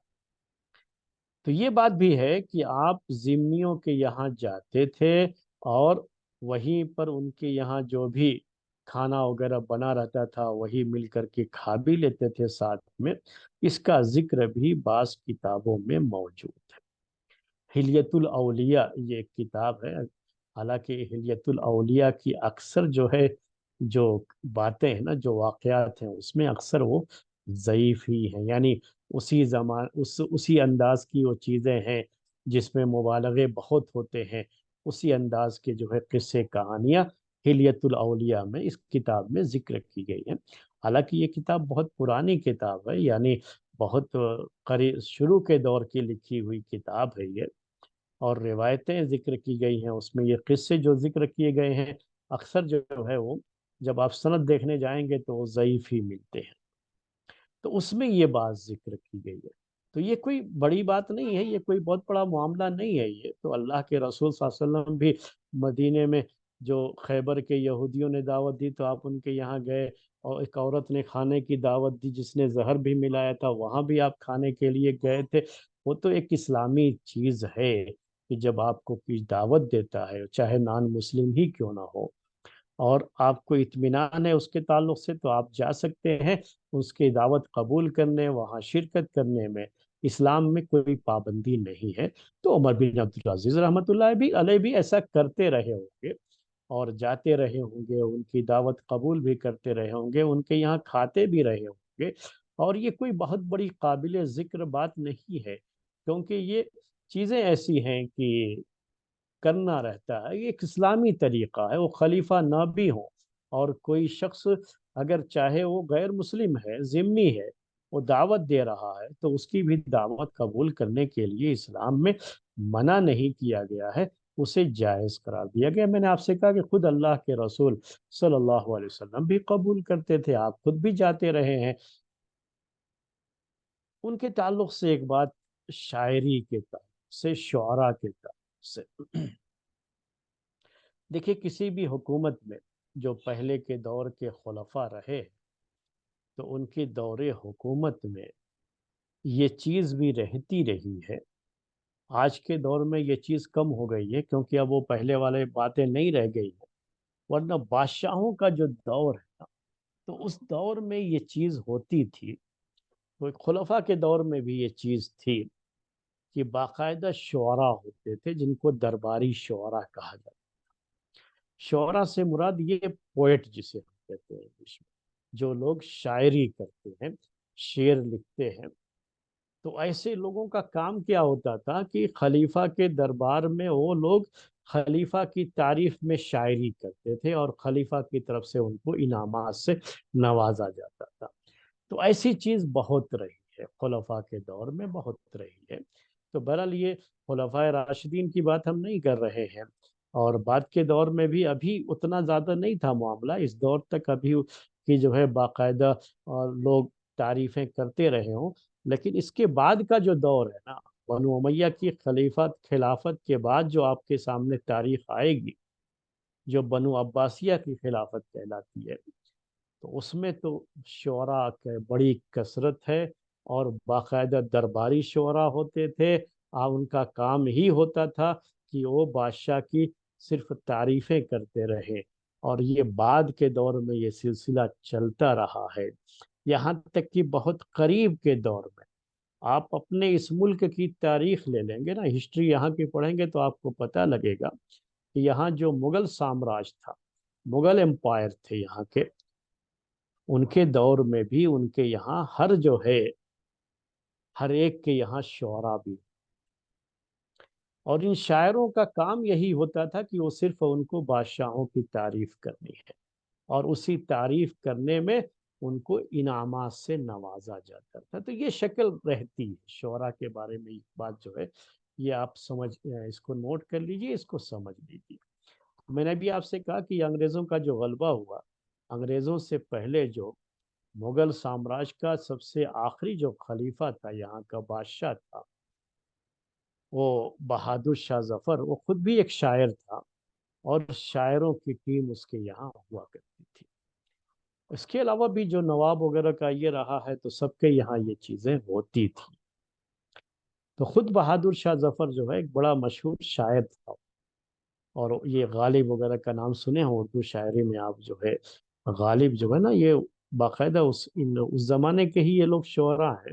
تو یہ بات بھی ہے کہ آپ ذمیوں کے یہاں جاتے تھے، اور وہیں پر ان کے یہاں جو بھی کھانا وغیرہ بنا رہتا تھا وہی مل کر کے کھا بھی لیتے تھے ساتھ میں۔ اس کا ذکر بھی بعض کتابوں میں موجود ہے۔ حلیت الاولیاء یہ ایک کتاب ہے، حالانکہ حلیت الاولیاء کی اکثر جو ہے، جو باتیں ہیں نا، جو واقعات ہیں، اس میں اکثر وہ ضعیف ہی ہیں، یعنی اسی انداز کی وہ چیزیں ہیں جس میں مبالغے بہت ہوتے ہیں، اسی انداز کے جو ہے قصے کہانیاں حلیت الاولیاء میں اس کتاب میں ذکر کی گئی ہیں۔ حالانکہ یہ کتاب بہت پرانی کتاب ہے، یعنی بہت قریب شروع کے دور کی لکھی ہوئی کتاب ہے یہ، اور روایتیں ذکر کی گئی ہیں اس میں۔ یہ قصے جو ذکر کیے گئے ہیں اکثر جو ہے وہ، جب آپ سند دیکھنے جائیں گے تو وہ ضعیف ہی ملتے ہیں، تو اس میں یہ بات ذکر کی گئی ہے۔ تو یہ کوئی بڑی بات نہیں ہے، یہ کوئی بہت بڑا معاملہ نہیں ہے، یہ تو اللہ کے رسول صلی اللہ علیہ وسلم بھی مدینے میں جو خیبر کے یہودیوں نے دعوت دی تو آپ ان کے یہاں گئے، اور ایک عورت نے کھانے کی دعوت دی جس نے زہر بھی ملایا تھا، وہاں بھی آپ کھانے کے لیے گئے تھے۔ وہ تو ایک اسلامی چیز ہے کہ جب آپ کو کوئی دعوت دیتا ہے، چاہے نان مسلم ہی کیوں نہ ہو، اور آپ کو اطمینان ہے اس کے تعلق سے، تو آپ جا سکتے ہیں اس کی دعوت قبول کرنے، وہاں شرکت کرنے میں اسلام میں کوئی پابندی نہیں ہے۔ تو عمر بن عبدالعزیز رحمۃ اللہ بھی علیہ بھی ایسا کرتے رہے ہوں گے، اور جاتے رہے ہوں گے، ان کی دعوت قبول بھی کرتے رہے ہوں گے، ان کے یہاں کھاتے بھی رہے ہوں گے، اور یہ کوئی بہت بڑی قابل ذکر بات نہیں ہے، کیونکہ یہ چیزیں ایسی ہیں کہ کرنا رہتا ہے، یہ ایک اسلامی طریقہ ہے۔ وہ خلیفہ نہ بھی ہوں، اور کوئی شخص اگر چاہے وہ غیر مسلم ہے، ذمی ہے، وہ دعوت دے رہا ہے، تو اس کی بھی دعوت قبول کرنے کے لیے اسلام میں منع نہیں کیا گیا ہے، اسے جائز قرار دیا گیا۔ میں نے آپ سے کہا کہ خود اللہ کے رسول صلی اللہ علیہ وسلم بھی قبول کرتے تھے، آپ خود بھی جاتے رہے ہیں۔ ان کے تعلق سے ایک بات، شاعری کے تعلق سے، شعراء کے تعلق سے، دیکھیے کسی بھی حکومت میں جو پہلے کے دور کے خلفاء رہے تو ان کے دور حکومت میں یہ چیز بھی رہتی رہی ہے۔ آج کے دور میں یہ چیز کم ہو گئی ہے، کیونکہ اب وہ پہلے والے باتیں نہیں رہ گئی ہیں، ورنہ بادشاہوں کا جو دور ہے نا، تو اس دور میں یہ چیز ہوتی تھی، تو خلفاء کے دور میں بھی یہ چیز تھی کہ باقاعدہ شعراء ہوتے تھے جن کو درباری شعراء کہا جاتا ہے۔ شعراء سے مراد یہ پوئٹ جسے ہم کہتے ہیں انگلش میں، جو لوگ شاعری کرتے ہیں، شعر لکھتے ہیں۔ تو ایسے لوگوں کا کام کیا ہوتا تھا کہ خلیفہ کے دربار میں وہ لوگ خلیفہ کی تعریف میں شاعری کرتے تھے، اور خلیفہ کی طرف سے ان کو انعامات سے نوازا جاتا تھا۔ تو ایسی چیز بہت رہی ہے خلفاء کے دور میں، بہت رہی ہے۔ تو بہرحال یہ خلفائے راشدین کی بات ہم نہیں کر رہے ہیں، اور بعد کے دور میں بھی ابھی اتنا زیادہ نہیں تھا معاملہ، اس دور تک ابھی کی جو ہے باقاعدہ اور لوگ تعریفیں کرتے رہے ہوں، لیکن اس کے بعد کا جو دور ہے نا، بنو امیہ کی خلافت کے بعد جو آپ کے سامنے تاریخ آئے گی، جو بنو عباسیہ کی خلافت کہلاتی ہے، تو اس میں تو شعراء کی بڑی کثرت ہے، اور باقاعدہ درباری شعراء ہوتے تھے۔ ان کا کام ہی ہوتا تھا کہ وہ بادشاہ کی صرف تعریفیں کرتے رہے، اور یہ بعد کے دور میں یہ سلسلہ چلتا رہا ہے، یہاں تک کہ بہت قریب کے دور میں آپ اپنے اس ملک کی تاریخ لے لیں گے نا، ہسٹری یہاں کی پڑھیں گے تو آپ کو پتہ لگے گا کہ یہاں جو مغل سامراج تھا، مغل امپائر تھے یہاں کے، ان کے دور میں بھی ان کے یہاں ہر جو ہے، ہر ایک کے یہاں شعراء بھی، اور ان شاعروں کا کام یہی ہوتا تھا کہ وہ صرف ان کو بادشاہوں کی تعریف کرنی ہے، اور اسی تعریف کرنے میں ان کو انعامات سے نوازا جاتا تھا۔ تو یہ شکل رہتی ہے شعراء کے بارے میں، ایک بات جو ہے یہ آپ اس کو نوٹ کر لیجئے، اس کو سمجھ لیجئے۔ میں نے بھی آپ سے کہا کہ انگریزوں کا جو غلبہ ہوا، انگریزوں سے پہلے جو مغل سامراج کا سب سے آخری جو خلیفہ تھا، یہاں کا بادشاہ تھا، وہ بہادر شاہ ظفر، وہ خود بھی ایک شاعر تھا، اور شاعروں کی ٹیم اس کے یہاں ہوا کرتی تھی۔ اس کے علاوہ بھی جو نواب وغیرہ کا یہ رہا ہے تو سب کے یہاں یہ چیزیں ہوتی تھی۔ تو خود بہادر شاہ ظفر جو ہے ایک بڑا مشہور شاعر تھا، اور یہ غالب وغیرہ کا نام سنے ہیں اردو شاعری میں آپ، جو ہے غالب جو ہے نا، یہ باقاعدہ اس زمانے کے ہی یہ لوگ شعراء ہیں،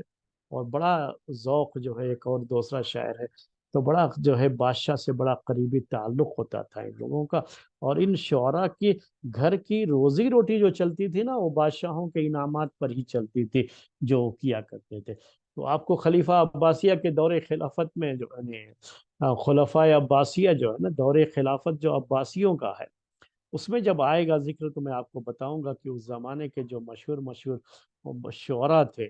اور بڑا ذوق جو ہے، ایک اور دوسرا شاعر ہے، تو بڑا جو ہے بادشاہ سے بڑا قریبی تعلق ہوتا تھا ان لوگوں کا۔ اور ان شعراء کی گھر کی روزی روٹی جو چلتی تھی نا، وہ بادشاہوں کے انعامات پر ہی چلتی تھی جو کیا کرتے تھے۔ تو آپ کو خلیفہ عباسیہ کے دور خلافت میں جو ہے خلفائے عباسیہ جو ہے نا، دور خلافت جو عباسیوں کا ہے، اس میں جب آئے گا ذکر تو میں آپ کو بتاؤں گا کہ اس زمانے کے جو مشہور مشہور شعراء تھے،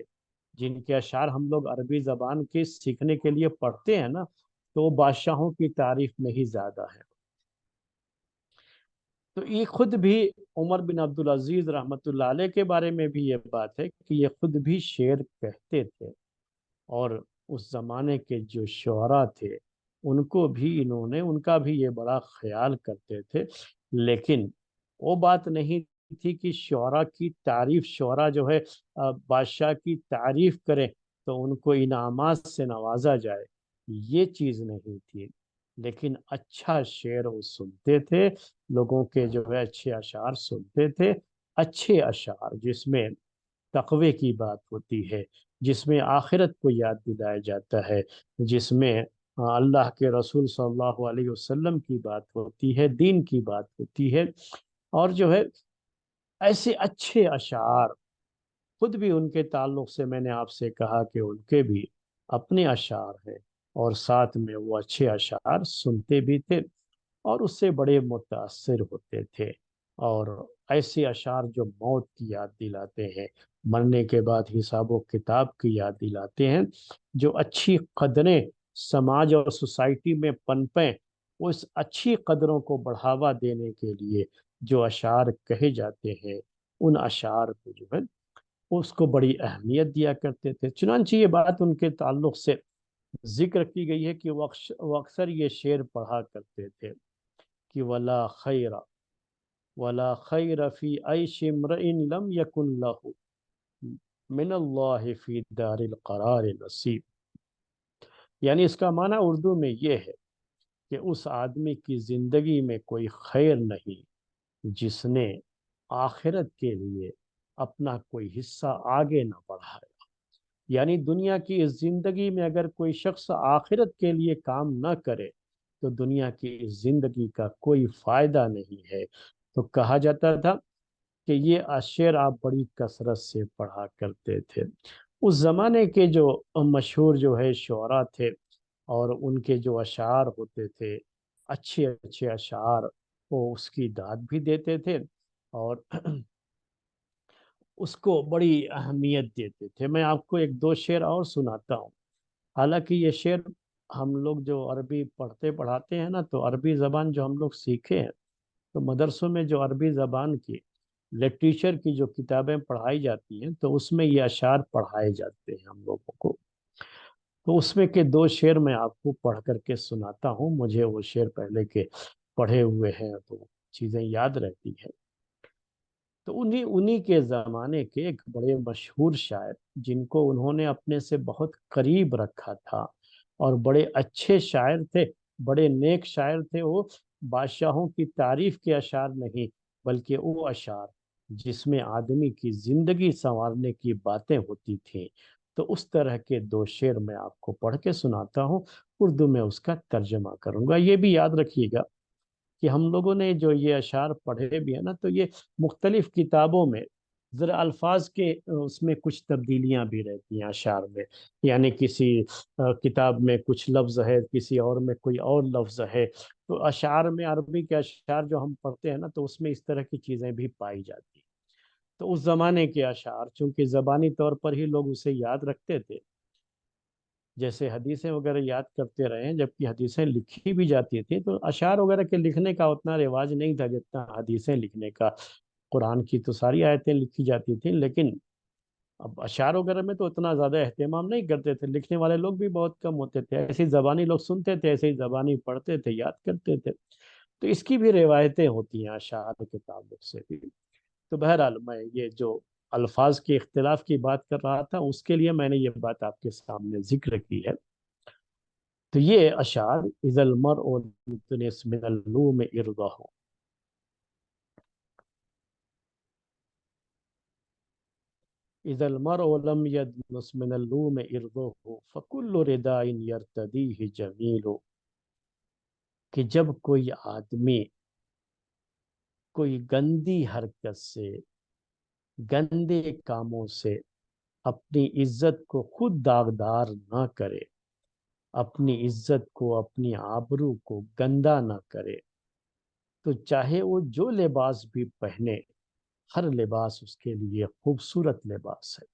جن کے اشعار ہم لوگ عربی زبان کے سیکھنے کے لیے پڑھتے ہیں نا، تو وہ بادشاہوں کی تعریف میں ہی زیادہ ہے۔ تو یہ خود بھی عمر بن عبدالعزیز رحمۃ اللہ علیہ کے بارے میں بھی یہ بات ہے کہ یہ خود بھی شعر کہتے تھے، اور اس زمانے کے جو شعراء تھے ان کو بھی ان کا بھی یہ بڑا خیال کرتے تھے، لیکن وہ بات نہیں تھی کہ شعراء کی تعریف، شعراء جو ہے بادشاہ کی تعریف کریں تو ان کو انعامات سے نوازا جائے، یہ چیز نہیں تھی۔ لیکن اچھا شعر وہ سنتے تھے، لوگوں کے جو ہے اچھے اشعار سنتے تھے، اچھے اشعار جس میں تقوی کی بات ہوتی ہے، جس میں آخرت کو یاد دلایا جاتا ہے، جس میں اللہ کے رسول صلی اللہ علیہ وسلم کی بات ہوتی ہے، دین کی بات ہوتی ہے، اور جو ہے ایسے اچھے اشعار، خود بھی ان کے تعلق سے میں نے آپ سے کہا کہ ان کے بھی اپنے اشعار ہیں، اور ساتھ میں وہ اچھے اشعار سنتے بھی تھے اور اس سے بڑے متاثر ہوتے تھے، اور ایسے اشعار جو موت کی یاد دلاتے ہیں، مرنے کے بعد حساب و کتاب کی یاد دلاتے ہیں، جو اچھی قدریں سماج اور سوسائٹی میں پنپیں، اس اچھی قدروں کو بڑھاوا دینے کے لیے جو اشعار کہے جاتے ہیں، ان اشعار کو جو ہے اس کو بڑی اہمیت دیا کرتے تھے۔ چنانچہ یہ بات ان کے تعلق سے ذکر کی گئی ہے کہ وہ اکثر یہ شعر پڑھا کرتے تھے کہ ولا خیر فی عیش امرئ لم یکن له من اللہ فی دار القرار نصیب۔ یعنی اس کا معنی اردو میں یہ ہے کہ اس آدمی کی زندگی میں کوئی خیر نہیں جس نے آخرت کے لیے اپنا کوئی حصہ آگے نہ بڑھایا۔ یعنی دنیا کی اس زندگی میں اگر کوئی شخص آخرت کے لیے کام نہ کرے تو دنیا کی اس زندگی کا کوئی فائدہ نہیں ہے۔ تو کہا جاتا تھا کہ یہ شعر آپ بڑی کثرت سے پڑھا کرتے تھے۔ اس زمانے کے جو مشہور جو ہے شعراء تھے، اور ان کے جو اشعار ہوتے تھے، اچھے اچھے اشعار، وہ اس کی داد بھی دیتے تھے اور اس کو بڑی اہمیت دیتے تھے۔ میں آپ کو ایک دو شعر اور سناتا ہوں۔ حالانکہ یہ شعر ہم لوگ جو عربی پڑھتے پڑھاتے ہیں نا، تو عربی زبان جو ہم لوگ سیکھے ہیں، تو مدرسوں میں جو عربی زبان کی لٹریچر کی جو کتابیں پڑھائی جاتی ہیں تو اس میں یہ اشعار پڑھائے جاتے ہیں ہم لوگوں کو۔ تو اس میں کے دو شعر میں آپ کو پڑھ کر کے سناتا ہوں، مجھے وہ شعر پہلے کے پڑھے ہوئے ہیں تو چیزیں یاد رہتی ہیں۔ تو انہی کے زمانے کے ایک بڑے مشہور شاعر، جن کو انہوں نے اپنے سے بہت قریب رکھا تھا اور بڑے اچھے شاعر تھے، بڑے نیک شاعر تھے، وہ بادشاہوں کی تعریف کے اشعار نہیں بلکہ وہ اشعار جس میں آدمی کی زندگی سنوارنے کی باتیں ہوتی تھیں۔ تو اس طرح کے دو شعر میں آپ کو پڑھ کے سناتا ہوں، اردو میں اس کا ترجمہ کروں گا۔ یہ بھی یاد رکھیے گا کہ ہم لوگوں نے جو یہ اشعار پڑھے بھی ہیں نا، تو یہ مختلف کتابوں میں ذرا الفاظ کے اس میں کچھ تبدیلیاں بھی رہتی ہیں اشعار میں، یعنی کسی کتاب میں کچھ لفظ ہے، کسی اور میں کوئی اور لفظ ہے، تو اشعار میں، عربی کے اشعار جو ہم پڑھتے ہیں نا، تو اس میں اس طرح کی چیزیں بھی پائی جاتی ہیں۔ تو اس زمانے کے اشعار چونکہ زبانی طور پر ہی لوگ اسے یاد رکھتے تھے، جیسے حدیثیں وغیرہ یاد کرتے رہے ہیں، جبکہ حدیثیں لکھی بھی جاتی تھی تو اشعار وغیرہ کے لکھنے کا اتنا رواج نہیں تھا جتنا حدیثیں لکھنے کا۔ قرآن کی تو ساری آیتیں لکھی جاتی تھیں، لیکن اب اشعار وغیرہ میں تو اتنا زیادہ اہتمام نہیں کرتے تھے، لکھنے والے لوگ بھی بہت کم ہوتے تھے، ایسے ہی زبانی لوگ سنتے تھے، ایسے ہی زبانی پڑھتے تھے، یاد کرتے تھے۔ تو اس کی بھی روایتیں ہوتی ہیں اشعار کے تعلق سے بھی۔ تو بہرحال میں یہ جو الفاظ کے اختلاف کی بات کر رہا تھا، اس کے لیے میں نے یہ بات آپ کے سامنے ذکر کی ہے۔ تو یہ اشعار اذا المرء لم يدنس من اللوم ارضه، اذا المرء لم يدنس من اللوم ارضه فكل رداء يرتديه جمیل، کہ جب کوئی آدمی کوئی گندی حرکت سے، گندے کاموں سے اپنی عزت کو خود داغدار نہ کرے، اپنی عزت کو، اپنی آبرو کو گندا نہ کرے، تو چاہے وہ جو لباس بھی پہنے، ہر لباس اس کے لیے خوبصورت لباس ہے۔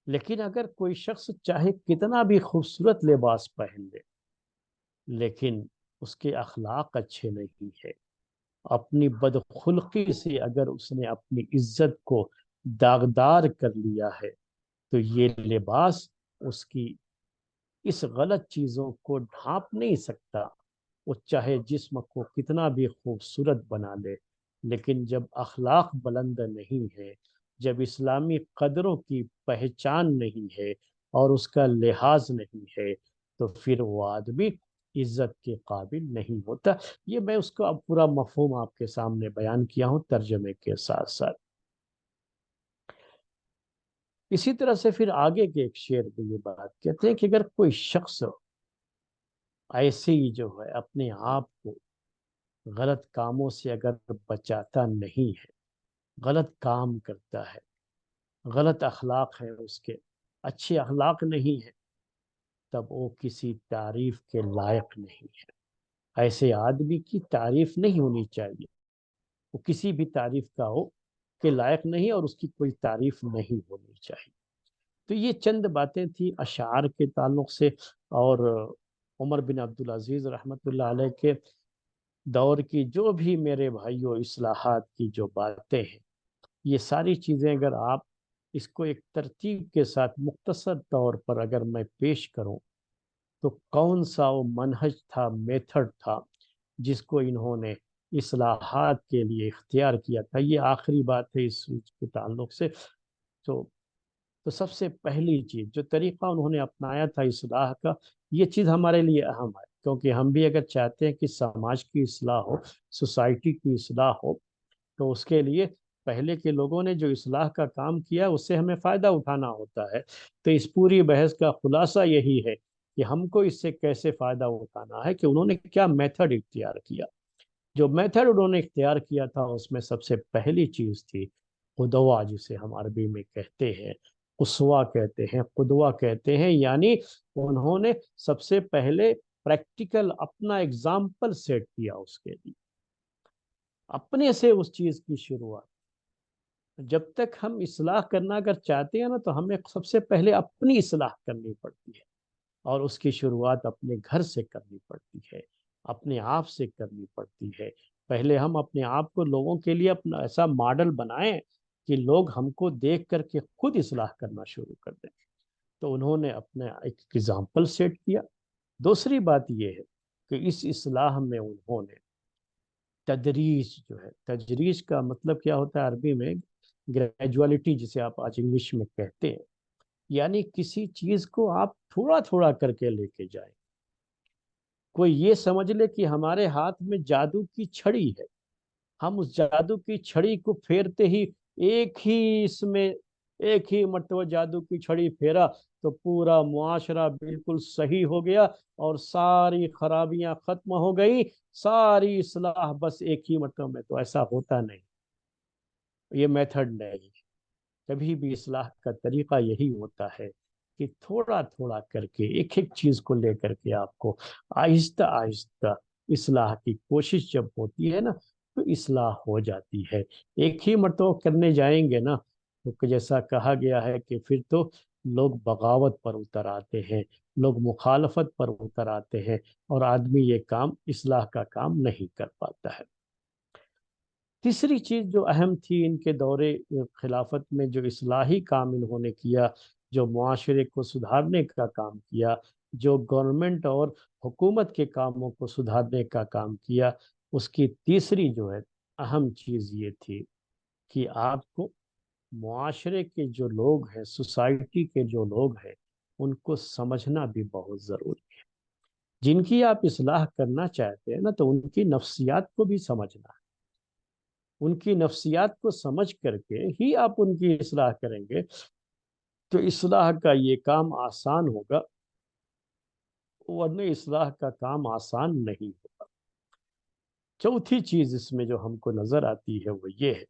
لیکن اگر کوئی شخص چاہے کتنا بھی خوبصورت لباس پہن لے، لیکن اس کے اخلاق اچھے نہیں ہے، اپنی بدخلقی سے اگر اس نے اپنی عزت کو داغدار کر لیا ہے، تو یہ لباس اس کی اس غلط چیزوں کو ڈھانپ نہیں سکتا۔ وہ چاہے جسم کو کتنا بھی خوبصورت بنا لے، لیکن جب اخلاق بلند نہیں ہے، جب اسلامی قدروں کی پہچان نہیں ہے اور اس کا لحاظ نہیں ہے، تو پھر وہ آدمی عزت کے قابل نہیں ہوتا۔ یہ میں اس کا پورا مفہوم آپ کے سامنے بیان کیا ہوں ترجمے کے ساتھ ساتھ۔ اسی طرح سے پھر آگے کے ایک شعر میں یہ بات کہتے ہیں کہ اگر کوئی شخص ایسے ہی جو ہے اپنے آپ کو غلط کاموں سے اگر بچاتا نہیں ہے، غلط کام کرتا ہے، غلط اخلاق ہے اس کے، اچھے اخلاق نہیں ہے، تب وہ کسی تعریف کے لائق نہیں ہے۔ ایسے آدمی کی تعریف نہیں ہونی چاہیے، وہ کسی بھی تعریف کا ہو کے لائق نہیں، اور اس کی کوئی تعریف نہیں ہونی چاہیے۔ تو یہ چند باتیں تھیں اشعار کے تعلق سے، اور عمر بن عبدالعزیز رحمۃ اللہ علیہ کے دور کی جو بھی میرے بھائیوں اصلاحات کی جو باتیں ہیں، یہ ساری چیزیں اگر آپ اس کو ایک ترتیب کے ساتھ مختصر طور پر اگر میں پیش کروں، تو کون سا وہ منہج تھا، میتھڈ تھا جس کو انہوں نے اصلاحات کے لیے اختیار کیا تھا۔ یہ آخری بات ہے اس کے تعلق سے۔ تو تو سب سے پہلی چیز جو طریقہ انہوں نے اپنایا تھا اصلاح کا، یہ چیز ہمارے لیے اہم ہے، کیونکہ ہم بھی اگر چاہتے ہیں کہ سماج کی اصلاح ہو، سوسائٹی کی اصلاح ہو، تو اس کے لیے پہلے کے لوگوں نے جو اصلاح کا کام کیا اس سے ہمیں فائدہ اٹھانا ہوتا ہے۔ تو اس پوری بحث کا خلاصہ یہی ہے کہ ہم کو اس سے کیسے فائدہ اٹھانا ہے، کہ انہوں نے کیا میتھڈ اختیار کیا۔ جو میتھڈ انہوں نے اختیار کیا تھا اس میں سب سے پہلی چیز تھی قدوہ، جسے ہم عربی میں کہتے ہیں، اسوہ کہتے ہیں، قدوہ کہتے ہیں، یعنی انہوں نے سب سے پہلے پریکٹیکل اپنا اگزامپل سیٹ کیا اس کے لیے، اپنے سے اس چیز کی شروعات۔ جب تک ہم اصلاح کرنا اگر چاہتے ہیں نا، تو ہمیں سب سے پہلے اپنی اصلاح کرنی پڑتی ہے، اور اس کی شروعات اپنے گھر سے کرنی پڑتی ہے، اپنے آپ سے کرنی پڑتی ہے۔ پہلے ہم اپنے آپ کو لوگوں کے لیے اپنا ایسا ماڈل بنائیں کہ لوگ ہم کو دیکھ کر کے خود اصلاح کرنا شروع کر دیں۔ تو انہوں نے اپنا ایک ایگزامپل سیٹ کیا۔ دوسری بات یہ ہے کہ اس اصلاح میں انہوں نے تدریج جو ہے، تدریج کا مطلب کیا ہوتا ہے عربی میں؟ گریجولیٹی، جسے آپ آج انگلش میں کہتے ہیں، یعنی کسی چیز کو آپ تھوڑا تھوڑا کر کے لے کے جائیں۔ کوئی یہ سمجھ لے کہ ہمارے ہاتھ میں جادو کی چھڑی ہے، ہم اس جادو کی چھڑی کو پھیرتے ہی اس میں ایک ہی مرتبہ جادو کی چھڑی پھیرا تو پورا معاشرہ بالکل صحیح ہو گیا، اور ساری خرابیاں ختم ہو گئی، ساری اصلاح بس ایک ہی مرتبہ میں۔ تو ایسا ہوتا نہیں، یہ میتھڈ نہیں۔ کبھی بھی اصلاح کا طریقہ یہی ہوتا ہے کہ تھوڑا تھوڑا کر کے ایک ایک چیز کو لے کر کے آپ کو آہستہ آہستہ اصلاح کی کوشش جب ہوتی ہے نا، تو اصلاح ہو جاتی ہے۔ ایک ہی مرتبہ کرنے جائیں گے نا، تو جیسا کہا گیا ہے کہ پھر تو لوگ بغاوت پر اتر آتے ہیں، لوگ مخالفت پر اتر آتے ہیں، اور آدمی یہ کام، اصلاح کا کام نہیں کر پاتا ہے۔ تیسری چیز جو اہم تھی ان کے دور خلافت میں، جو اصلاحی کام انہوں نے کیا، جو معاشرے کو سدھارنے کا کام کیا، جو گورنمنٹ اور حکومت کے کاموں کو سدھارنے کا کام کیا، اس کی تیسری جو ہے اہم چیز یہ تھی کہ آپ کو معاشرے کے جو لوگ ہیں، سوسائٹی کے جو لوگ ہیں، ان کو سمجھنا بھی بہت ضروری ہے۔ جن کی آپ اصلاح کرنا چاہتے ہیں نا، تو ان کی نفسیات کو بھی سمجھنا ہے۔ ان کی نفسیات کو سمجھ کر کے ہی آپ ان کی اصلاح کریں گے، تو اصلاح کا یہ کام آسان ہوگا، ورنہ اصلاح کا کام آسان نہیں ہوگا۔ چوتھی چیز اس میں جو ہم کو نظر آتی ہے وہ یہ ہے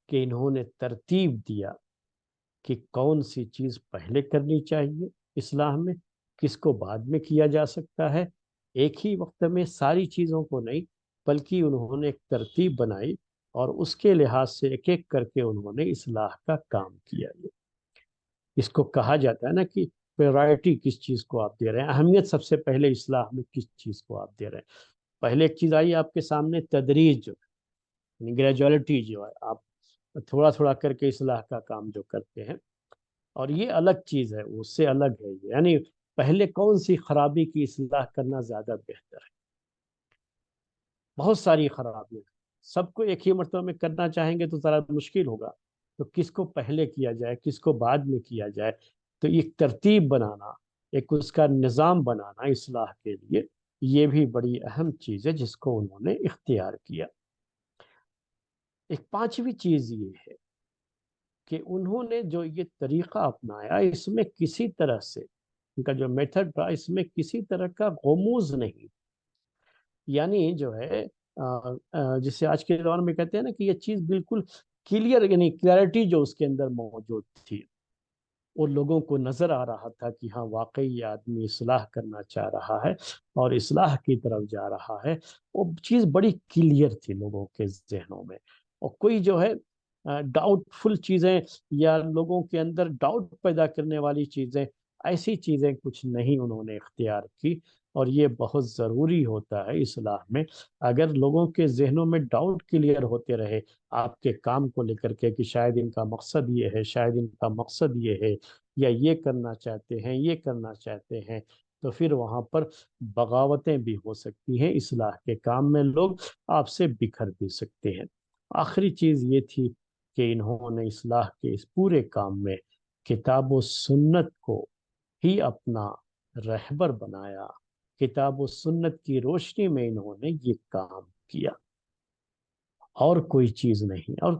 کہ انہوں نے ترتیب دیا کہ کون سی چیز پہلے کرنی چاہیے اصلاح میں، کس کو بعد میں کیا جا سکتا ہے۔ ایک ہی وقت میں ساری چیزوں کو نہیں، بلکہ انہوں نے ایک ترتیب بنائی، اور اس کے لحاظ سے ایک ایک کر کے انہوں نے اصلاح کا کام کیا۔ اس کو کہا جاتا ہے نا کہ پریورٹی کس چیز کو آپ دے رہے ہیں، اہمیت سب سے پہلے اصلاح میں کس چیز کو آپ دے رہے ہیں۔ پہلے ایک چیز آئی آپ کے سامنے، تدریج، جو یعنی گریجولیٹی، جو ہے آپ تھوڑا تھوڑا کر کے اصلاح کا کام جو کرتے ہیں، اور یہ الگ چیز ہے، اس سے الگ ہے یہ، یعنی پہلے کون سی خرابی کی اصلاح کرنا زیادہ بہتر ہے۔ بہت ساری خرابیاں، سب کو ایک ہی مرتبہ میں کرنا چاہیں گے تو ذرا مشکل ہوگا، تو کس کو پہلے کیا جائے، کس کو بعد میں کیا جائے، تو ایک ترتیب بنانا، ایک اس کا نظام بنانا اصلاح کے لیے، یہ بھی بڑی اہم چیز ہے جس کو انہوں نے اختیار کیا۔ ایک پانچویں چیز یہ ہے کہ انہوں نے جو یہ طریقہ اپنایا، اس میں کسی طرح سے ان کا جو میتھڈ تھا، اس میں کسی طرح کا غموض نہیں، یعنی جو ہے جسے آج کے دور میں کہتے ہیں نا کہ یہ چیز بالکل کلیئر، یعنی کلیئرٹی جو اس کے اندر موجود تھی، وہ لوگوں کو نظر آ رہا تھا کہ ہاں واقعی یہ آدمی اصلاح کرنا چاہ رہا ہے اور اصلاح کی طرف جا رہا ہے۔ وہ چیز بڑی کلیئر تھی لوگوں کے ذہنوں میں، اور کوئی جو ہے ڈاؤٹ فل چیزیں یا لوگوں کے اندر ڈاؤٹ پیدا کرنے والی چیزیں، ایسی چیزیں کچھ نہیں انہوں نے اختیار کی۔ اور یہ بہت ضروری ہوتا ہے اصلاح میں، اگر لوگوں کے ذہنوں میں ڈاؤٹ کلیئر ہوتے رہے آپ کے کام کو لے کر کے کہ شاید ان کا مقصد یہ ہے، شاید ان کا مقصد یہ ہے، یا یہ کرنا چاہتے ہیں، یہ کرنا چاہتے ہیں، تو پھر وہاں پر بغاوتیں بھی ہو سکتی ہیں، اصلاح کے کام میں لوگ آپ سے بکھر بھی سکتے ہیں۔ آخری چیز یہ تھی کہ انہوں نے اصلاح کے اس پورے کام میں کتاب و سنت کو ہی اپنا رہبر بنایا، کتاب و سنت کی روشنی میں انہوں نے یہ کام کیا، اور کوئی چیز نہیں۔ اور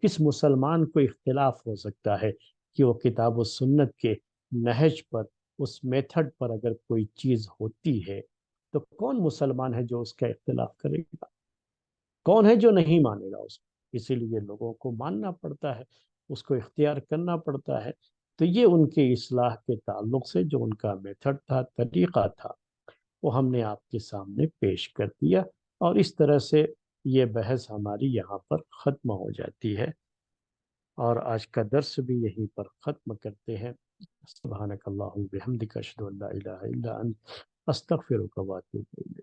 کس مسلمان کو اختلاف ہو سکتا ہے کہ وہ کتاب و سنت کے نہج پر، اس میتھڈ پر اگر کوئی چیز ہوتی ہے، تو کون مسلمان ہے جو اس کا اختلاف کرے گا؟ کون ہے جو نہیں مانے گا اس کو؟ اسی لیے لوگوں کو ماننا پڑتا ہے، اس کو اختیار کرنا پڑتا ہے۔ تو یہ ان کے اصلاح کے تعلق سے جو ان کا میتھڈ تھا، طریقہ تھا، وہ ہم نے آپ کے سامنے پیش کر دیا، اور اس طرح سے یہ بحث ہماری یہاں پر ختم ہو جاتی ہے، اور آج کا درس بھی یہیں پر ختم کرتے ہیں۔ سبحانک اللہم بحمدک، اشہد ان لا الہ الا انت، استغفرک و اتوب الیک۔